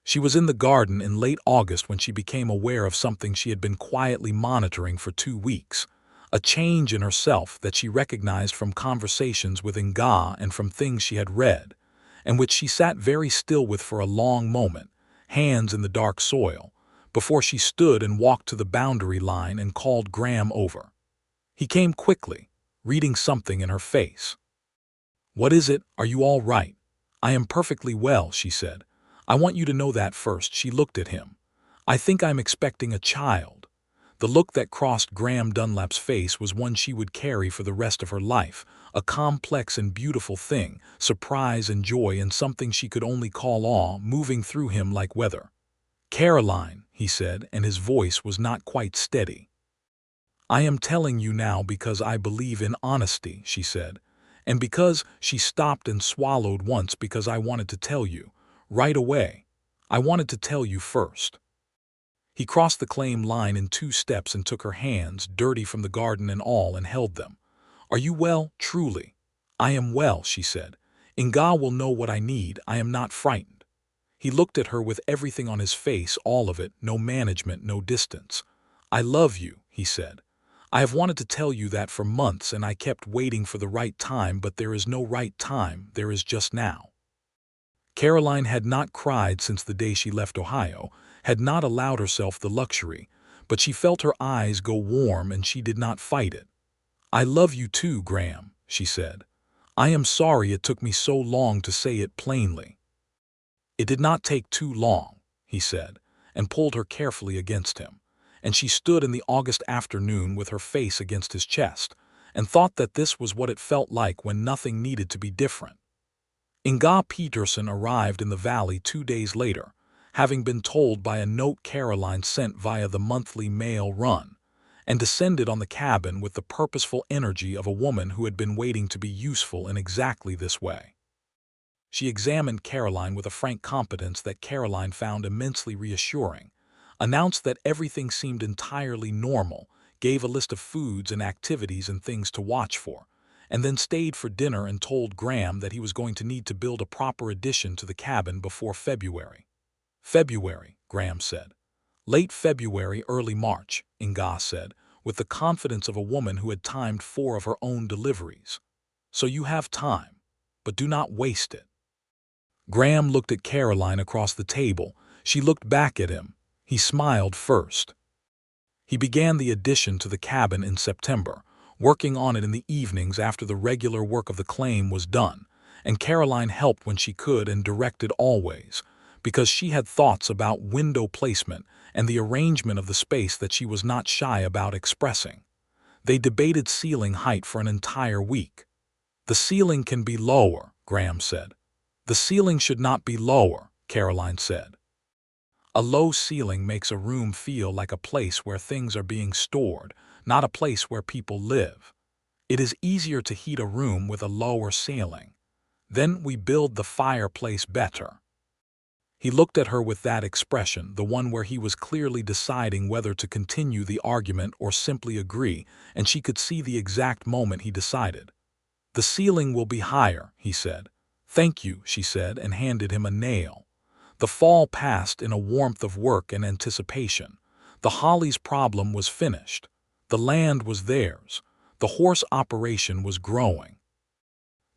She was in the garden in late August when she became aware of something she had been quietly monitoring for 2 weeks, a change in herself that she recognized from conversations with Nga and from things she had read, and which she sat very still with for a long moment, hands in the dark soil, before she stood and walked to the boundary line and called Graham over. He came quickly, reading something in her face. "What is it? Are you all right?" "I am perfectly well," she said. "I want you to know that first." She looked at him. "I think I'm expecting a child." The look that crossed Graham Dunlap's face was one she would carry for the rest of her life, a complex and beautiful thing, surprise and joy and something she could only call awe moving through him like weather. "Caroline," he said, and his voice was not quite steady. "I am telling you now because I believe in honesty," she said, "and because," she stopped and swallowed once, "because I wanted to tell you, right away. I wanted to tell you first." He crossed the claim line in 2 steps and took her hands, dirty from the garden and all, and held them. "Are you well, truly?" "I am well," she said. "Nga will know what I need. I am not frightened." He looked at her with everything on his face, all of it, no management, no distance. "I love you," he said. "I have wanted to tell you that for months, and I kept waiting for the right time, but there is no right time, there is just now." Caroline had not cried since the day she left Ohio, had not allowed herself the luxury, but she felt her eyes go warm and she did not fight it. "I love you too, Graham," she said. "I am sorry it took me so long to say it plainly." "It did not take too long," he said, and pulled her carefully against him, and she stood in the August afternoon with her face against his chest, and thought that this was what it felt like when nothing needed to be different. Nga Peterson arrived in the valley 2 days later, having been told by a note Caroline sent via the monthly mail run, and descended on the cabin with the purposeful energy of a woman who had been waiting to be useful in exactly this way. She examined Caroline with a frank competence that Caroline found immensely reassuring, announced that everything seemed entirely normal, gave a list of foods and activities and things to watch for, and then stayed for dinner and told Graham that he was going to need to build a proper addition to the cabin before February. February, Graham said. Late February, early March, Inga said, with the confidence of a woman who had timed 4 of her own deliveries. So you have time, but do not waste it. Graham looked at Caroline across the table. She looked back at him. He smiled first. He began the addition to the cabin in September, working on it in the evenings after the regular work of the claim was done, and Caroline helped when she could and directed always, because she had thoughts about window placement and the arrangement of the space that she was not shy about expressing. They debated ceiling height for an entire week. The ceiling can be lower, Graham said. The ceiling should not be lower, Caroline said. A low ceiling makes a room feel like a place where things are being stored, not a place where people live. It is easier to heat a room with a lower ceiling. Then we build the fireplace better. He looked at her with that expression, the one where he was clearly deciding whether to continue the argument or simply agree, and she could see the exact moment he decided. The ceiling will be higher, he said. Thank you, she said, and handed him a nail. The fall passed in a warmth of work and anticipation. The Hollies' problem was finished. The land was theirs. The horse operation was growing.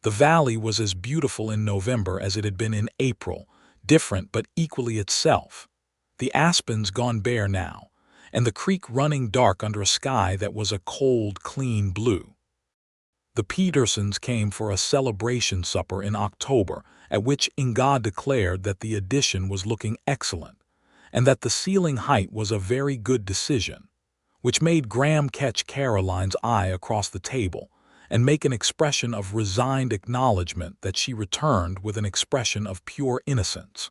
The valley was as beautiful in November as it had been in April, different but equally itself. The aspens gone bare now, and the creek running dark under a sky that was a cold, clean blue. The Petersons came for a celebration supper in October, at which Inga declared that the addition was looking excellent, and that the ceiling height was a very good decision, which made Graham catch Caroline's eye across the table and make an expression of resigned acknowledgement that she returned with an expression of pure innocence.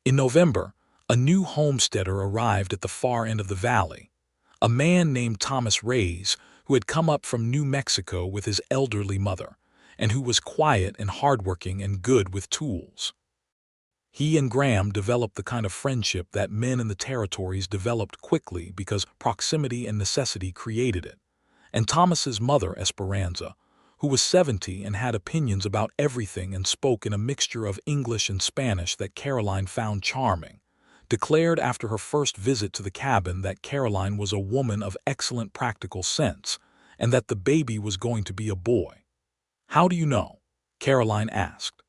In November, a new homesteader arrived at the far end of the valley, a man named Thomas Reyes, who had come up from New Mexico with his elderly mother, and who was quiet and hardworking and good with tools. He and Graham developed the kind of friendship that men in the territories developed quickly because proximity and necessity created it. And Thomas's mother, Esperanza, who was 70 and had opinions about everything and spoke in a mixture of English and Spanish that Caroline found charming, declared after her first visit to the cabin that Caroline was a woman of excellent practical sense and that the baby was going to be a boy. "How do you know?" Caroline asked.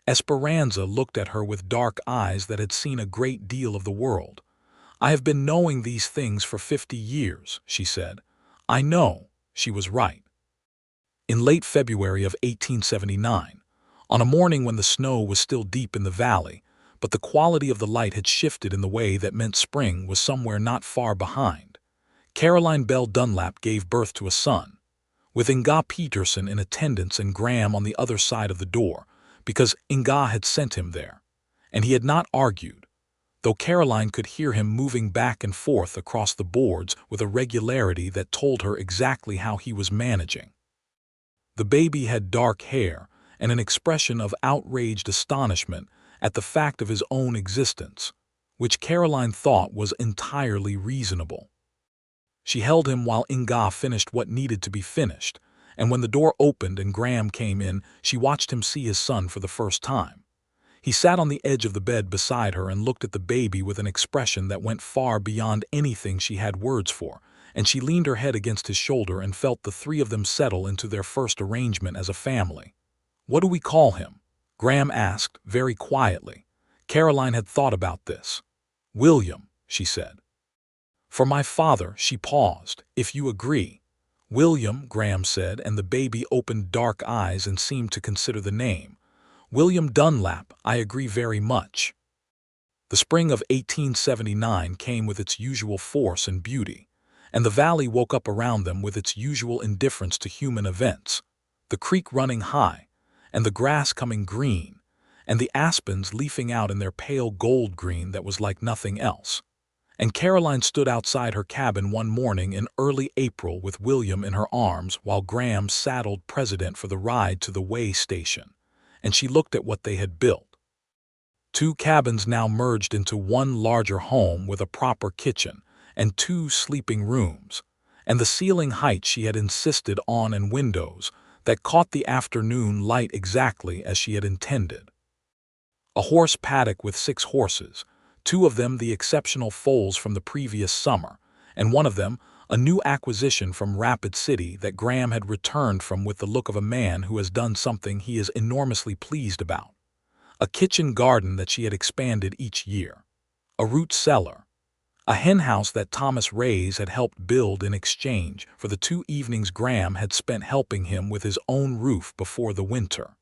Esperanza looked at her with dark eyes that had seen a great deal of the world. "I have been knowing these things for 50 years, she said. I know, she was right. In late February of 1879, on a morning when the snow was still deep in the valley, but the quality of the light had shifted in the way that meant spring was somewhere not far behind, Caroline Bell Dunlap gave birth to a son, with Inga Peterson in attendance and Graham on the other side of the door, because Inga had sent him there, and he had not argued, though Caroline could hear him moving back and forth across the boards with a regularity that told her exactly how he was managing. The baby had dark hair and an expression of outraged astonishment at the fact of his own existence, which Caroline thought was entirely reasonable. She held him while Inga finished what needed to be finished, and when the door opened and Graham came in, she watched him see his son for the first time. He sat on the edge of the bed beside her and looked at the baby with an expression that went far beyond anything she had words for, and she leaned her head against his shoulder and felt the 3 of them settle into their first arrangement as a family. "What do we call him?" Graham asked, very quietly. Caroline had thought about this. "William," she said. "For my father," she paused, "if you agree." "William," Graham said, and the baby opened dark eyes and seemed to consider the name. "William Dunlap, I agree very much." The spring of 1879 came with its usual force and beauty, and the valley woke up around them with its usual indifference to human events, the creek running high, and the grass coming green, and the aspens leafing out in their pale gold green that was like nothing else. And Caroline stood outside her cabin one morning in early April with William in her arms while Graham saddled President for the ride to the way station, and she looked at what they had built. Two cabins now merged into one larger home with a proper kitchen and two sleeping rooms, and the ceiling height she had insisted on and windows that caught the afternoon light exactly as she had intended. A horse paddock with 6 horses, 2 of them the exceptional foals from the previous summer, and one of them a new acquisition from Rapid City that Graham had returned from with the look of a man who has done something he is enormously pleased about. A kitchen garden that she had expanded each year. A root cellar. A henhouse that Thomas Ray's had helped build in exchange for the 2 evenings Graham had spent helping him with his own roof before the winter.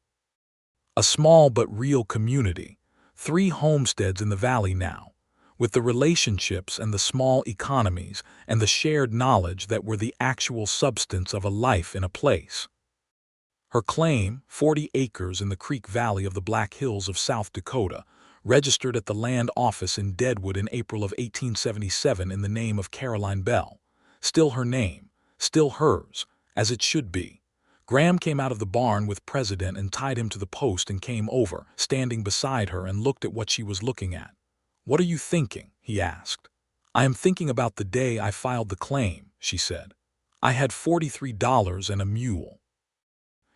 A small but real community, 3 homesteads in the valley now, with the relationships and the small economies and the shared knowledge that were the actual substance of a life in a place. Her claim, 40 acres in the Creek Valley of the Black Hills of South Dakota, registered at the land office in Deadwood in April of 1877 in the name of Caroline Bell. Still her name, still hers, as it should be. Graham came out of the barn with President and tied him to the post and came over, standing beside her and looked at what she was looking at. "What are you thinking?" he asked. "I am thinking about the day I filed the claim," she said. "I had $43 and a mule."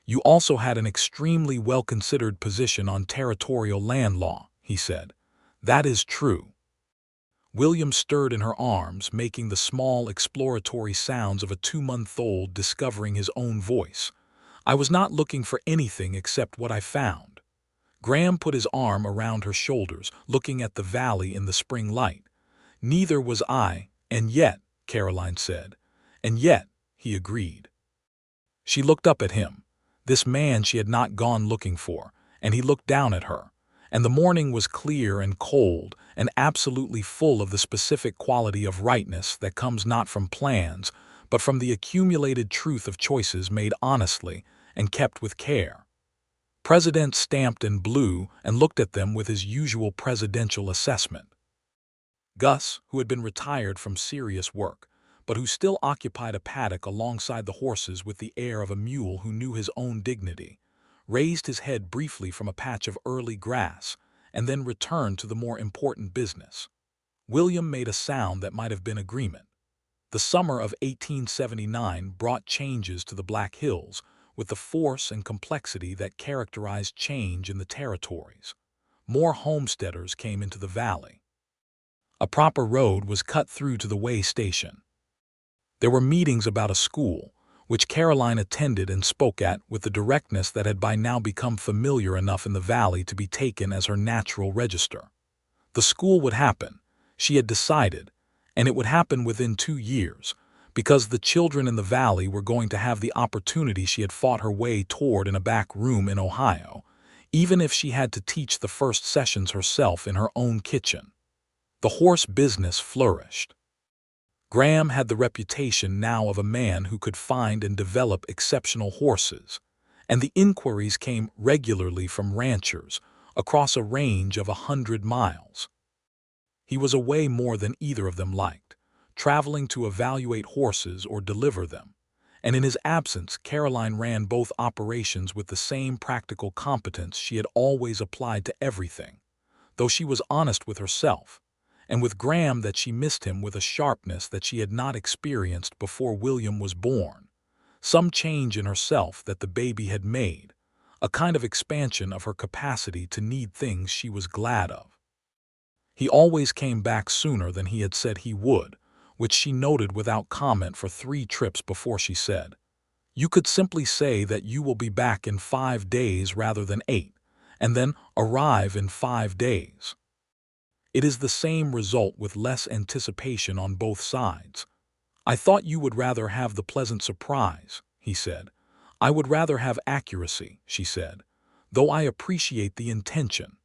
"You also had an extremely well-considered position on territorial land law," he said. "That is true." William stirred in her arms, making the small exploratory sounds of a 2-month-old discovering his own voice. "I was not looking for anything except what I found." Graham put his arm around her shoulders, looking at the valley in the spring light. "Neither was I, and yet," Caroline said. "And yet," he agreed. She looked up at him. This man she had not gone looking for, and he looked down at her, and the morning was clear and cold and absolutely full of the specific quality of rightness that comes not from plans, but from the accumulated truth of choices made honestly and kept with care. President stamped and blew and looked at them with his usual presidential assessment. Gus, who had been retired from serious work, but who still occupied a paddock alongside the horses with the air of a mule who knew his own dignity, raised his head briefly from a patch of early grass and then returned to the more important business. William made a sound that might have been agreement. The summer of 1879 brought changes to the Black Hills with the force and complexity that characterized change in the territories. More homesteaders came into the valley. A proper road was cut through to the way station. There were meetings about a school, which Caroline attended and spoke at with the directness that had by now become familiar enough in the valley to be taken as her natural register. The school would happen, she had decided, and it would happen within 2 years, because the children in the valley were going to have the opportunity she had fought her way toward in a back room in Ohio, even if she had to teach the first sessions herself in her own kitchen. The horse business flourished. Graham had the reputation now of a man who could find and develop exceptional horses, and the inquiries came regularly from ranchers across a range of 100 miles. He was away more than either of them liked, traveling to evaluate horses or deliver them, and in his absence Caroline ran both operations with the same practical competence she had always applied to everything, though she was honest with herself, and with Graham that she missed him with a sharpness that she had not experienced before William was born. Some change in herself that the baby had made, a kind of expansion of her capacity to need things she was glad of. He always came back sooner than he had said he would, which she noted without comment for 3 trips before she said, "You could simply say that you will be back in 5 days rather than 8, and then arrive in 5 days. It is the same result with less anticipation on both sides." "I thought you would rather have the pleasant surprise," he said. "I would rather have accuracy," she said, "though I appreciate the intention."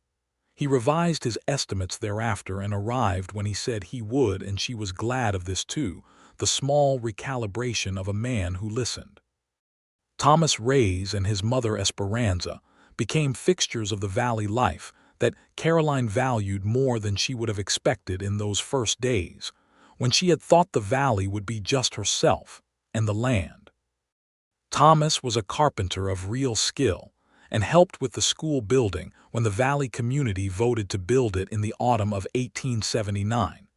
He revised his estimates thereafter and arrived when he said he would, and she was glad of this too, the small recalibration of a man who listened. Thomas Ray's and his mother Esperanza, became fixtures of the valley life that Caroline valued more than she would have expected in those first days, when she had thought the valley would be just herself and the land. Thomas was a carpenter of real skill and helped with the school building when the valley community voted to build it in the autumn of 1879,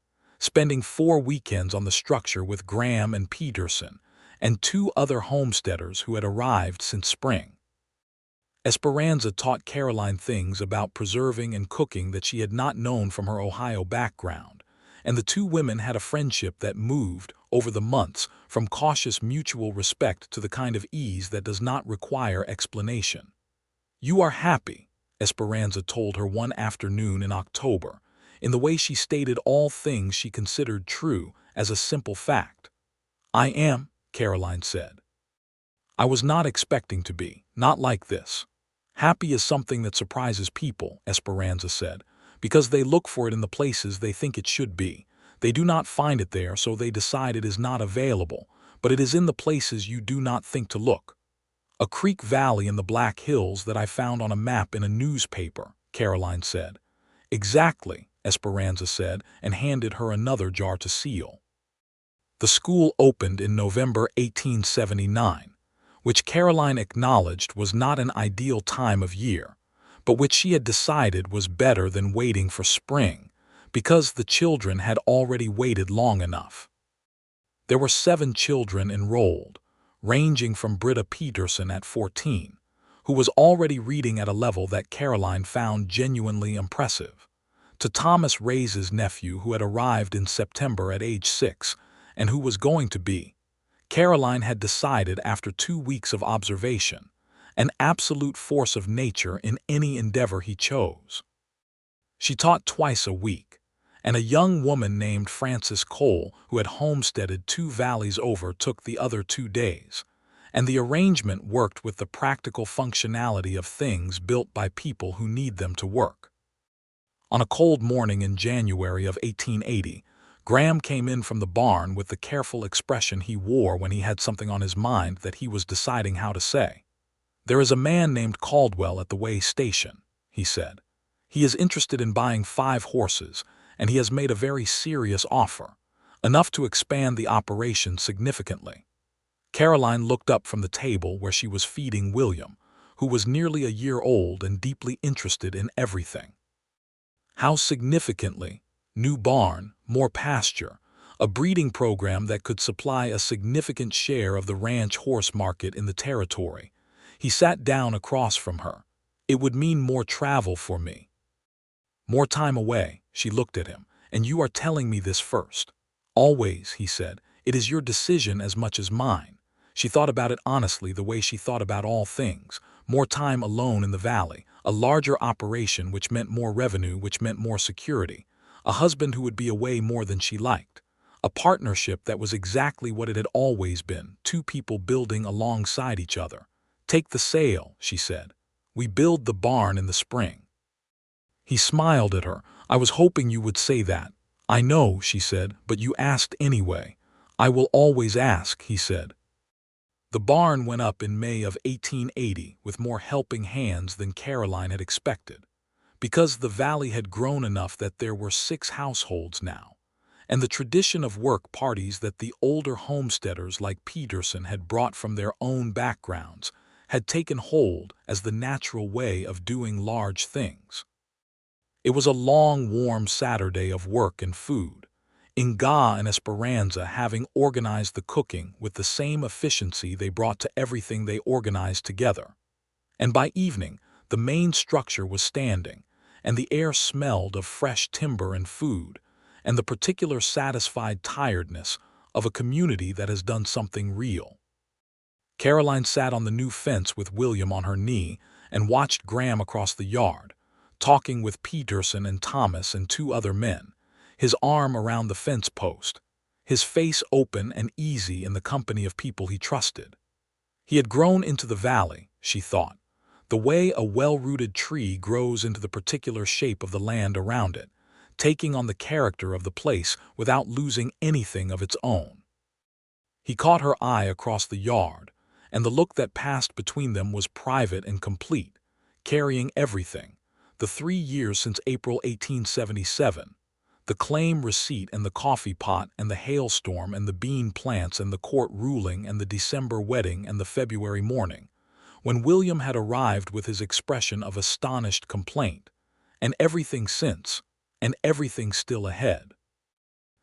spending 4 weekends on the structure with Graham and Peterson and 2 other homesteaders who had arrived since spring. Esperanza taught Caroline things about preserving and cooking that she had not known from her Ohio background, and the 2 women had a friendship that moved, over the months, from cautious mutual respect to the kind of ease that does not require explanation. "You are happy," Esperanza told her one afternoon in October, in the way she stated all things she considered true as a simple fact. "I am," Caroline said. "I was not expecting to be, not like this." "Happy is something that surprises people," Esperanza said, "because they look for it in the places they think it should be. They do not find it there, so they decide it is not available, but it is in the places you do not think to look." "A creek valley in the Black Hills that I found on a map in a newspaper," Caroline said. "Exactly," Esperanza said, and handed her another jar to seal. The school opened in November 1879. Which Caroline acknowledged was not an ideal time of year, but which she had decided was better than waiting for spring, because the children had already waited long enough. There were 7 children enrolled, ranging from Britta Peterson at 14, who was already reading at a level that Caroline found genuinely impressive, to Thomas Ray's nephew who had arrived in September at age 6 and who was going to be, Caroline had decided after 2 weeks of observation, an absolute force of nature in any endeavor he chose. She taught twice a week, and a young woman named Frances Cole, who had homesteaded 2 valleys over, took the other 2 days, and the arrangement worked with the practical functionality of things built by people who need them to work. On a cold morning in January of 1880, Graham came in from the barn with the careful expression he wore when he had something on his mind that he was deciding how to say. "There is a man named Caldwell at the way station," he said. "He is interested in buying 5 horses, and he has made a very serious offer, enough to expand the operation significantly." Caroline looked up from the table where she was feeding William, who was nearly a year old and deeply interested in everything. "How significantly? New barn, more pasture, a breeding program that could supply a significant share of the ranch horse market in the territory." He sat down across from her. "It would mean more travel for me." "More time away," she looked at him, "and you are telling me this first." "Always," he said. "It is your decision as much as mine." She thought about it honestly, the way she thought about all things. More time alone in the valley, a larger operation which meant more revenue, which meant more security, a husband who would be away more than she liked, a partnership that was exactly what it had always been, 2 people building alongside each other. "Take the sale," she said. "We build the barn in the spring." He smiled at her. "I was hoping you would say that." "I know," she said, "but you asked anyway." "I will always ask," he said. The barn went up in May of 1880 with more helping hands than Caroline had expected, because the valley had grown enough that there were 6 households now, and the tradition of work parties that the older homesteaders like Peterson had brought from their own backgrounds had taken hold as the natural way of doing large things. It was a long, warm Saturday of work and food, Inga and Esperanza having organized the cooking with the same efficiency they brought to everything they organized together. And by evening, the main structure was standing, and the air smelled of fresh timber and food, and the particular satisfied tiredness of a community that has done something real. Caroline sat on the new fence with William on her knee and watched Graham across the yard, talking with Peterson and Thomas and 2 other men, his arm around the fence post, his face open and easy in the company of people he trusted. He had grown into the valley, she thought, the way a well-rooted tree grows into the particular shape of the land around it, taking on the character of the place without losing anything of its own. He caught her eye across the yard, and the look that passed between them was private and complete. carrying everything. The 3 years since April 1877. The claim receipt and the coffee pot and the hailstorm and the bean plants and the court ruling and the December wedding and the February morning, when William had arrived with his expression of astonished complaint, and everything since, and everything still ahead.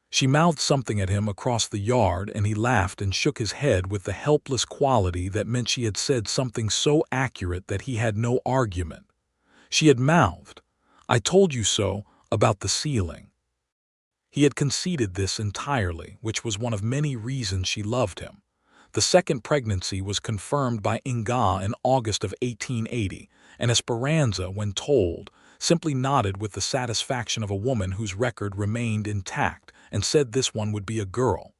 She mouthed something at him across the yard, and he laughed and shook his head with the helpless quality that meant she had said something so accurate that he had no argument. She had mouthed, "I told you so," about the ceiling. He had conceded this entirely, which was one of many reasons she loved him. The second pregnancy was confirmed by Inga in August of 1880, and Esperanza, when told, simply nodded with the satisfaction of a woman whose record remained intact and said this one would be a girl.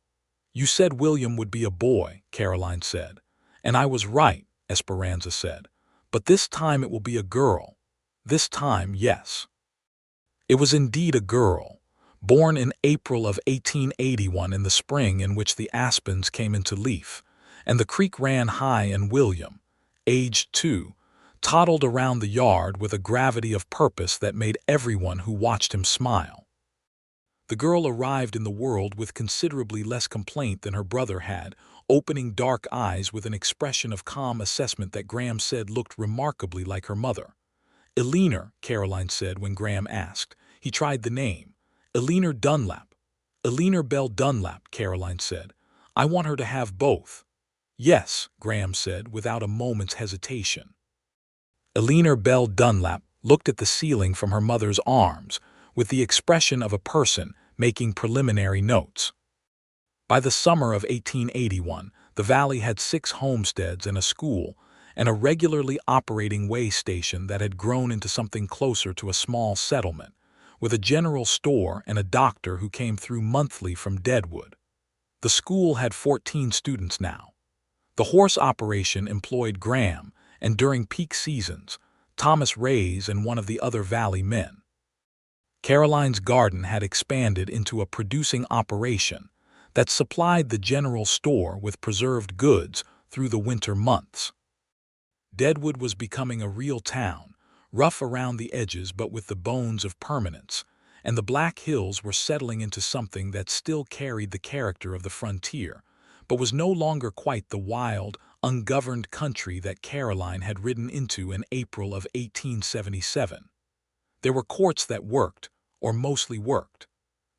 "You said William would be a boy," Caroline said. "And I was right," Esperanza said. "But this time it will be a girl. This time, yes." It was indeed a girl, born in April of 1881 in the spring in which the aspens came into leaf, and the creek ran high, and William, aged 2, toddled around the yard with a gravity of purpose that made everyone who watched him smile. The girl arrived in the world with considerably less complaint than her brother had, opening dark eyes with an expression of calm assessment that Graham said looked remarkably like her mother. "Eleanor," Caroline said when Graham asked. He tried the name. "Eleanor Dunlap." "Eleanor Bell Dunlap," Caroline said. "I want her to have both." "Yes," Graham said without a moment's hesitation. Eleanor Bell Dunlap looked at the ceiling from her mother's arms with the expression of a person making preliminary notes. By the summer of 1881, the valley had 6 homesteads and a school, and a regularly operating way station that had grown into something closer to a small settlement, with a general store and a doctor who came through monthly from Deadwood. The school had 14 students now. The horse operation employed Graham, and during peak seasons, Thomas Rays and one of the other valley men. Caroline's garden had expanded into a producing operation that supplied the general store with preserved goods through the winter months. Deadwood was becoming a real town, rough around the edges but with the bones of permanence, and the Black Hills were settling into something that still carried the character of the frontier, but was no longer quite the wild, ungoverned country that Caroline had ridden into in April of 1877. There were courts that worked, or mostly worked.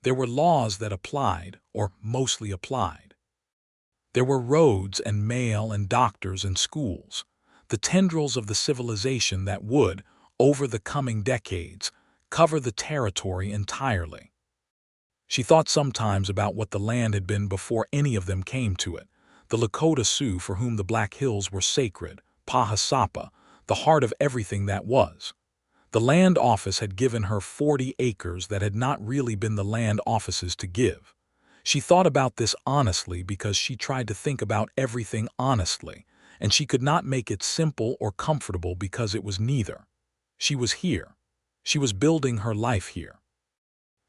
There were laws that applied, or mostly applied. There were roads and mail and doctors and schools, the tendrils of the civilization that would, over the coming decades, cover the territory entirely. She thought sometimes about what the land had been before any of them came to it, the Lakota Sioux for whom the Black Hills were sacred, Pahasapa, the heart of everything that was. The land office had given her 40 acres that had not really been the land office's to give. She thought about this honestly because she tried to think about everything honestly, and she could not make it simple or comfortable because it was neither. She was here. She was building her life here.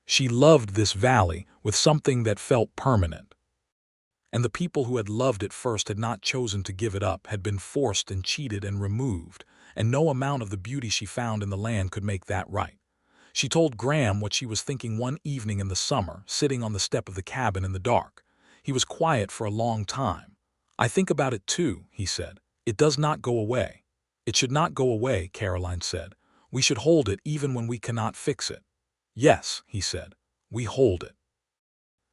She loved this valley with something that felt permanent. And the people who had loved it first had not chosen to give it up, had been forced and cheated and removed, and no amount of the beauty she found in the land could make that right. She told Graham what she was thinking one evening in the summer, sitting on the step of the cabin in the dark. He was quiet for a long time. "I think about it too," he said. "It does not go away." "It should not go away," Caroline said. "We should hold it even when we cannot fix it." "Yes," he said, "we hold it."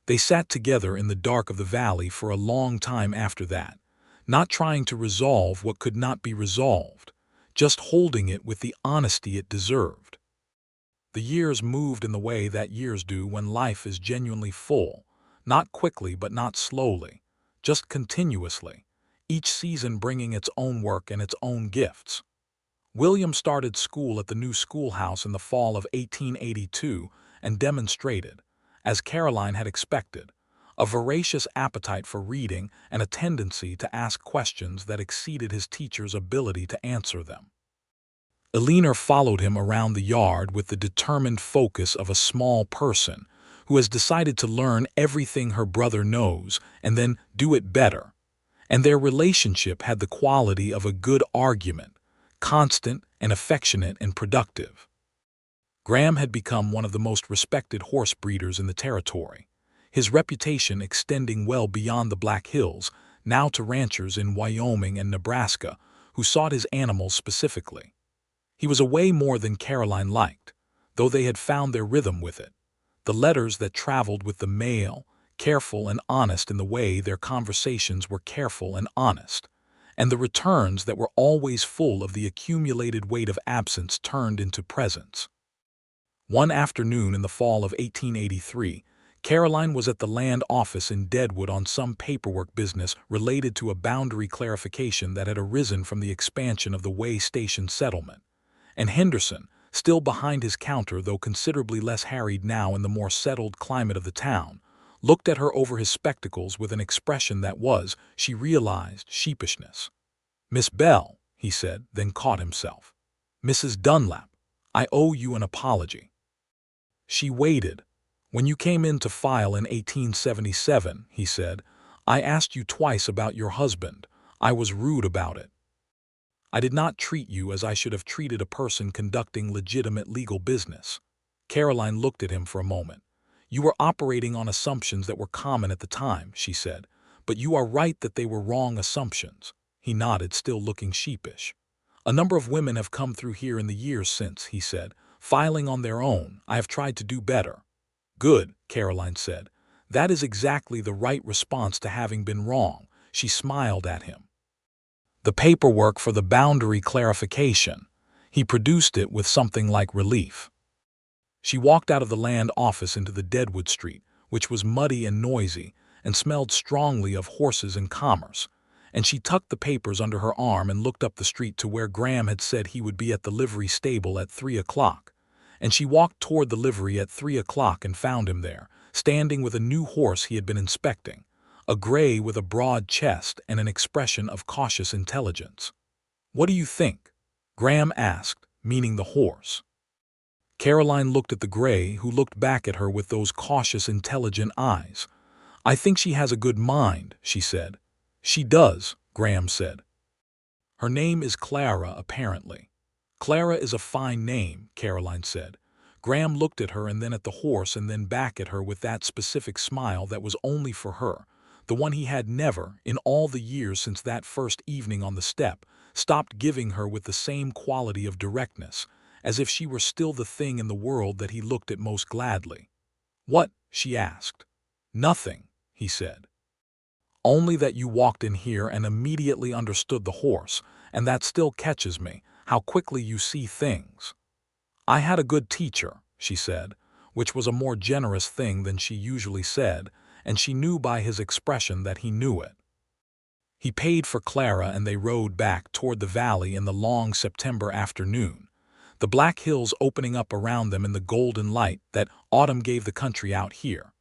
They sat together in the dark of the valley for a long time after that, not trying to resolve what could not be resolved, just holding it with the honesty it deserved. The years moved in the way that years do when life is genuinely full, not quickly but not slowly, just continuously, each season bringing its own work and its own gifts. William started school at the new schoolhouse in the fall of 1882 and demonstrated, as Caroline had expected, a voracious appetite for reading and a tendency to ask questions that exceeded his teacher's ability to answer them. Eleanor followed him around the yard with the determined focus of a small person who has decided to learn everything her brother knows and then do it better, and their relationship had the quality of a good argument, constant and affectionate and productive. Graham had become one of the most respected horse breeders in the territory, his reputation extending well beyond the Black Hills, now to ranchers in Wyoming and Nebraska who sought his animals specifically. He was a way more than Caroline liked, though they had found their rhythm with it. The letters that traveled with the mail, careful and honest in the way their conversations were careful and honest, and the returns that were always full of the accumulated weight of absence turned into presents. One afternoon in the fall of 1883, Caroline was at the land office in Deadwood on some paperwork business related to a boundary clarification that had arisen from the expansion of the Way Station settlement, and Henderson, still behind his counter though considerably less harried now in the more settled climate of the town, looked at her over his spectacles with an expression that was, she realized, sheepishness. "Miss Bell," he said, then caught himself. "Mrs. Dunlap, I owe you an apology." She waited. "When you came in to file in 1877, he said, "I asked you twice about your husband. I was rude about it. I did not treat you as I should have treated a person conducting legitimate legal business." Caroline looked at him for a moment. "You were operating on assumptions that were common at the time," she said, "but you are right that they were wrong assumptions." He nodded, still looking sheepish. "A number of women have come through here in the years since," he said, "filing on their own. I have tried to do better." "Good," Caroline said. "That is exactly the right response to having been wrong." She smiled at him. "The paperwork for the boundary clarification." He produced it with something like relief. She walked out of the land office into the Deadwood street, which was muddy and noisy, and smelled strongly of horses and commerce, and she tucked the papers under her arm and looked up the street to where Graham had said he would be at the livery stable at 3 o'clock. And she walked toward the livery at 3 o'clock and found him there, standing with a new horse he had been inspecting, a gray with a broad chest and an expression of cautious intelligence. "What do you think?" Graham asked, meaning the horse. Caroline looked at the gray, who looked back at her with those cautious, intelligent eyes. "I think she has a good mind," she said. "She does," Graham said. "Her name is Clara, apparently." "Clara is a fine name," Caroline said. Graham looked at her and then at the horse and then back at her with that specific smile that was only for her, the one he had never, in all the years since that first evening on the step, stopped giving her with the same quality of directness, as if she were still the thing in the world that he looked at most gladly. "What?" she asked. "Nothing," he said. "Only that you walked in here and immediately understood the horse, and that still catches me, how quickly you see things." "I had a good teacher," she said, which was a more generous thing than she usually said, and she knew by his expression that he knew it. He paid for Clara and they rode back toward the valley in the long September afternoon, the Black Hills opening up around them in the golden light that autumn gave the country out here.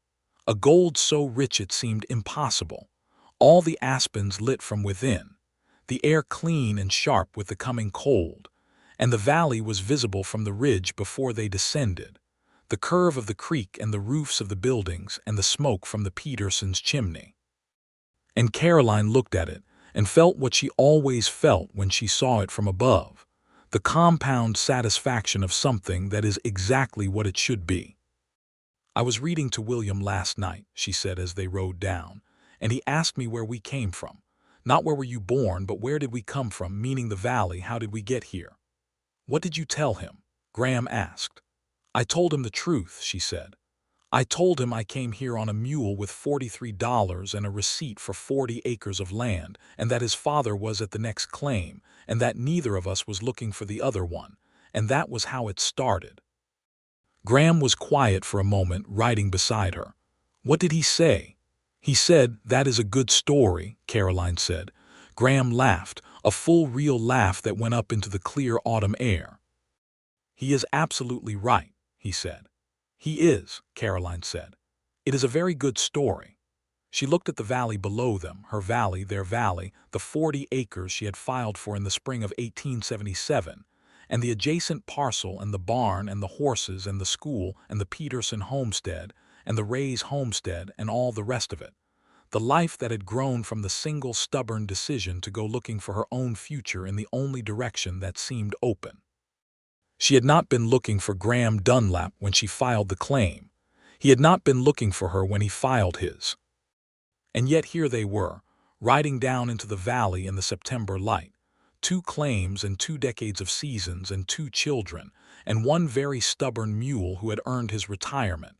A gold so rich it seemed impossible. All the aspens lit from within, the air clean and sharp with the coming cold, and the valley was visible from the ridge before they descended, the curve of the creek and the roofs of the buildings and the smoke from the Petersons' chimney. And Caroline looked at it and felt what she always felt when she saw it from above, the compound satisfaction of something that is exactly what it should be. "I was reading to William last night," she said as they rode down, "and he asked me where we came from. Not where were you born, but where did we come from, meaning the valley, how did we get here?" "What did you tell him?" Graham asked. "I told him the truth," she said. "I told him I came here on a mule with $43 and a receipt for 40 acres of land, and that his father was at the next claim, and that neither of us was looking for the other one, and that was how it started." Graham was quiet for a moment, riding beside her. "What did he say?" "He said, 'That is a good story,'" Caroline said. Graham laughed, a full, real laugh that went up into the clear autumn air. "He is absolutely right," he said. "He is," Caroline said. "It is a very good story." She looked at the valley below them, her valley, their valley, the 40 acres she had filed for in the spring of 1877, and the adjacent parcel and the barn and the horses and the school and the Peterson homestead and the Ray's homestead and all the rest of it. the life that had grown from the single stubborn decision to go looking for her own future in the only direction that seemed open. She had not been looking for Graham Dunlap when she filed the claim. He had not been looking for her when he filed his. And yet here they were, riding down into the valley in the September light. 2 claims and 2 decades of seasons and 2 children, and one very stubborn mule who had earned his retirement,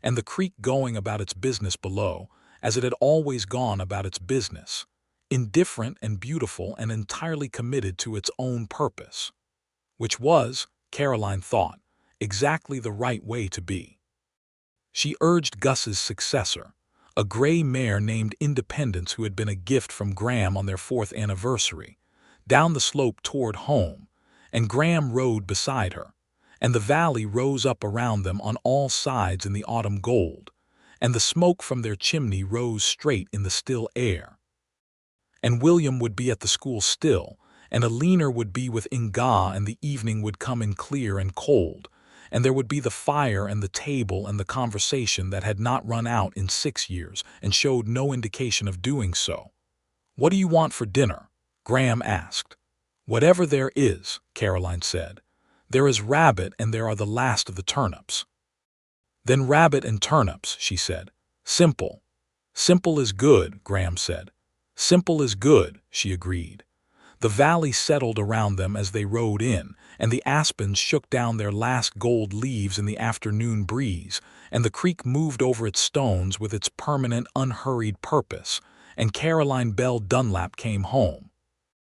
and the creek going about its business below, as it had always gone about its business, indifferent and beautiful and entirely committed to its own purpose, which was, Caroline thought, exactly the right way to be. She urged Gus's successor, a gray mare named Independence who had been a gift from Graham on their 4th anniversary, down the slope toward home, and Graham rode beside her, and the valley rose up around them on all sides in the autumn gold, and the smoke from their chimney rose straight in the still air. And William would be at the school still, and Alina would be with Inga, and the evening would come in clear and cold, and there would be the fire and the table and the conversation that had not run out in 6 years and showed no indication of doing so. "What do you want for dinner?" Graham asked. "Whatever there is," Caroline said. "There is rabbit and there are the last of the turnips." "Then rabbit and turnips," she said. "Simple." "Simple is good," Graham said. "Simple is good," she agreed. The valley settled around them as they rode in, and the aspens shook down their last gold leaves in the afternoon breeze, and the creek moved over its stones with its permanent, unhurried purpose, and Caroline Bell Dunlap came home.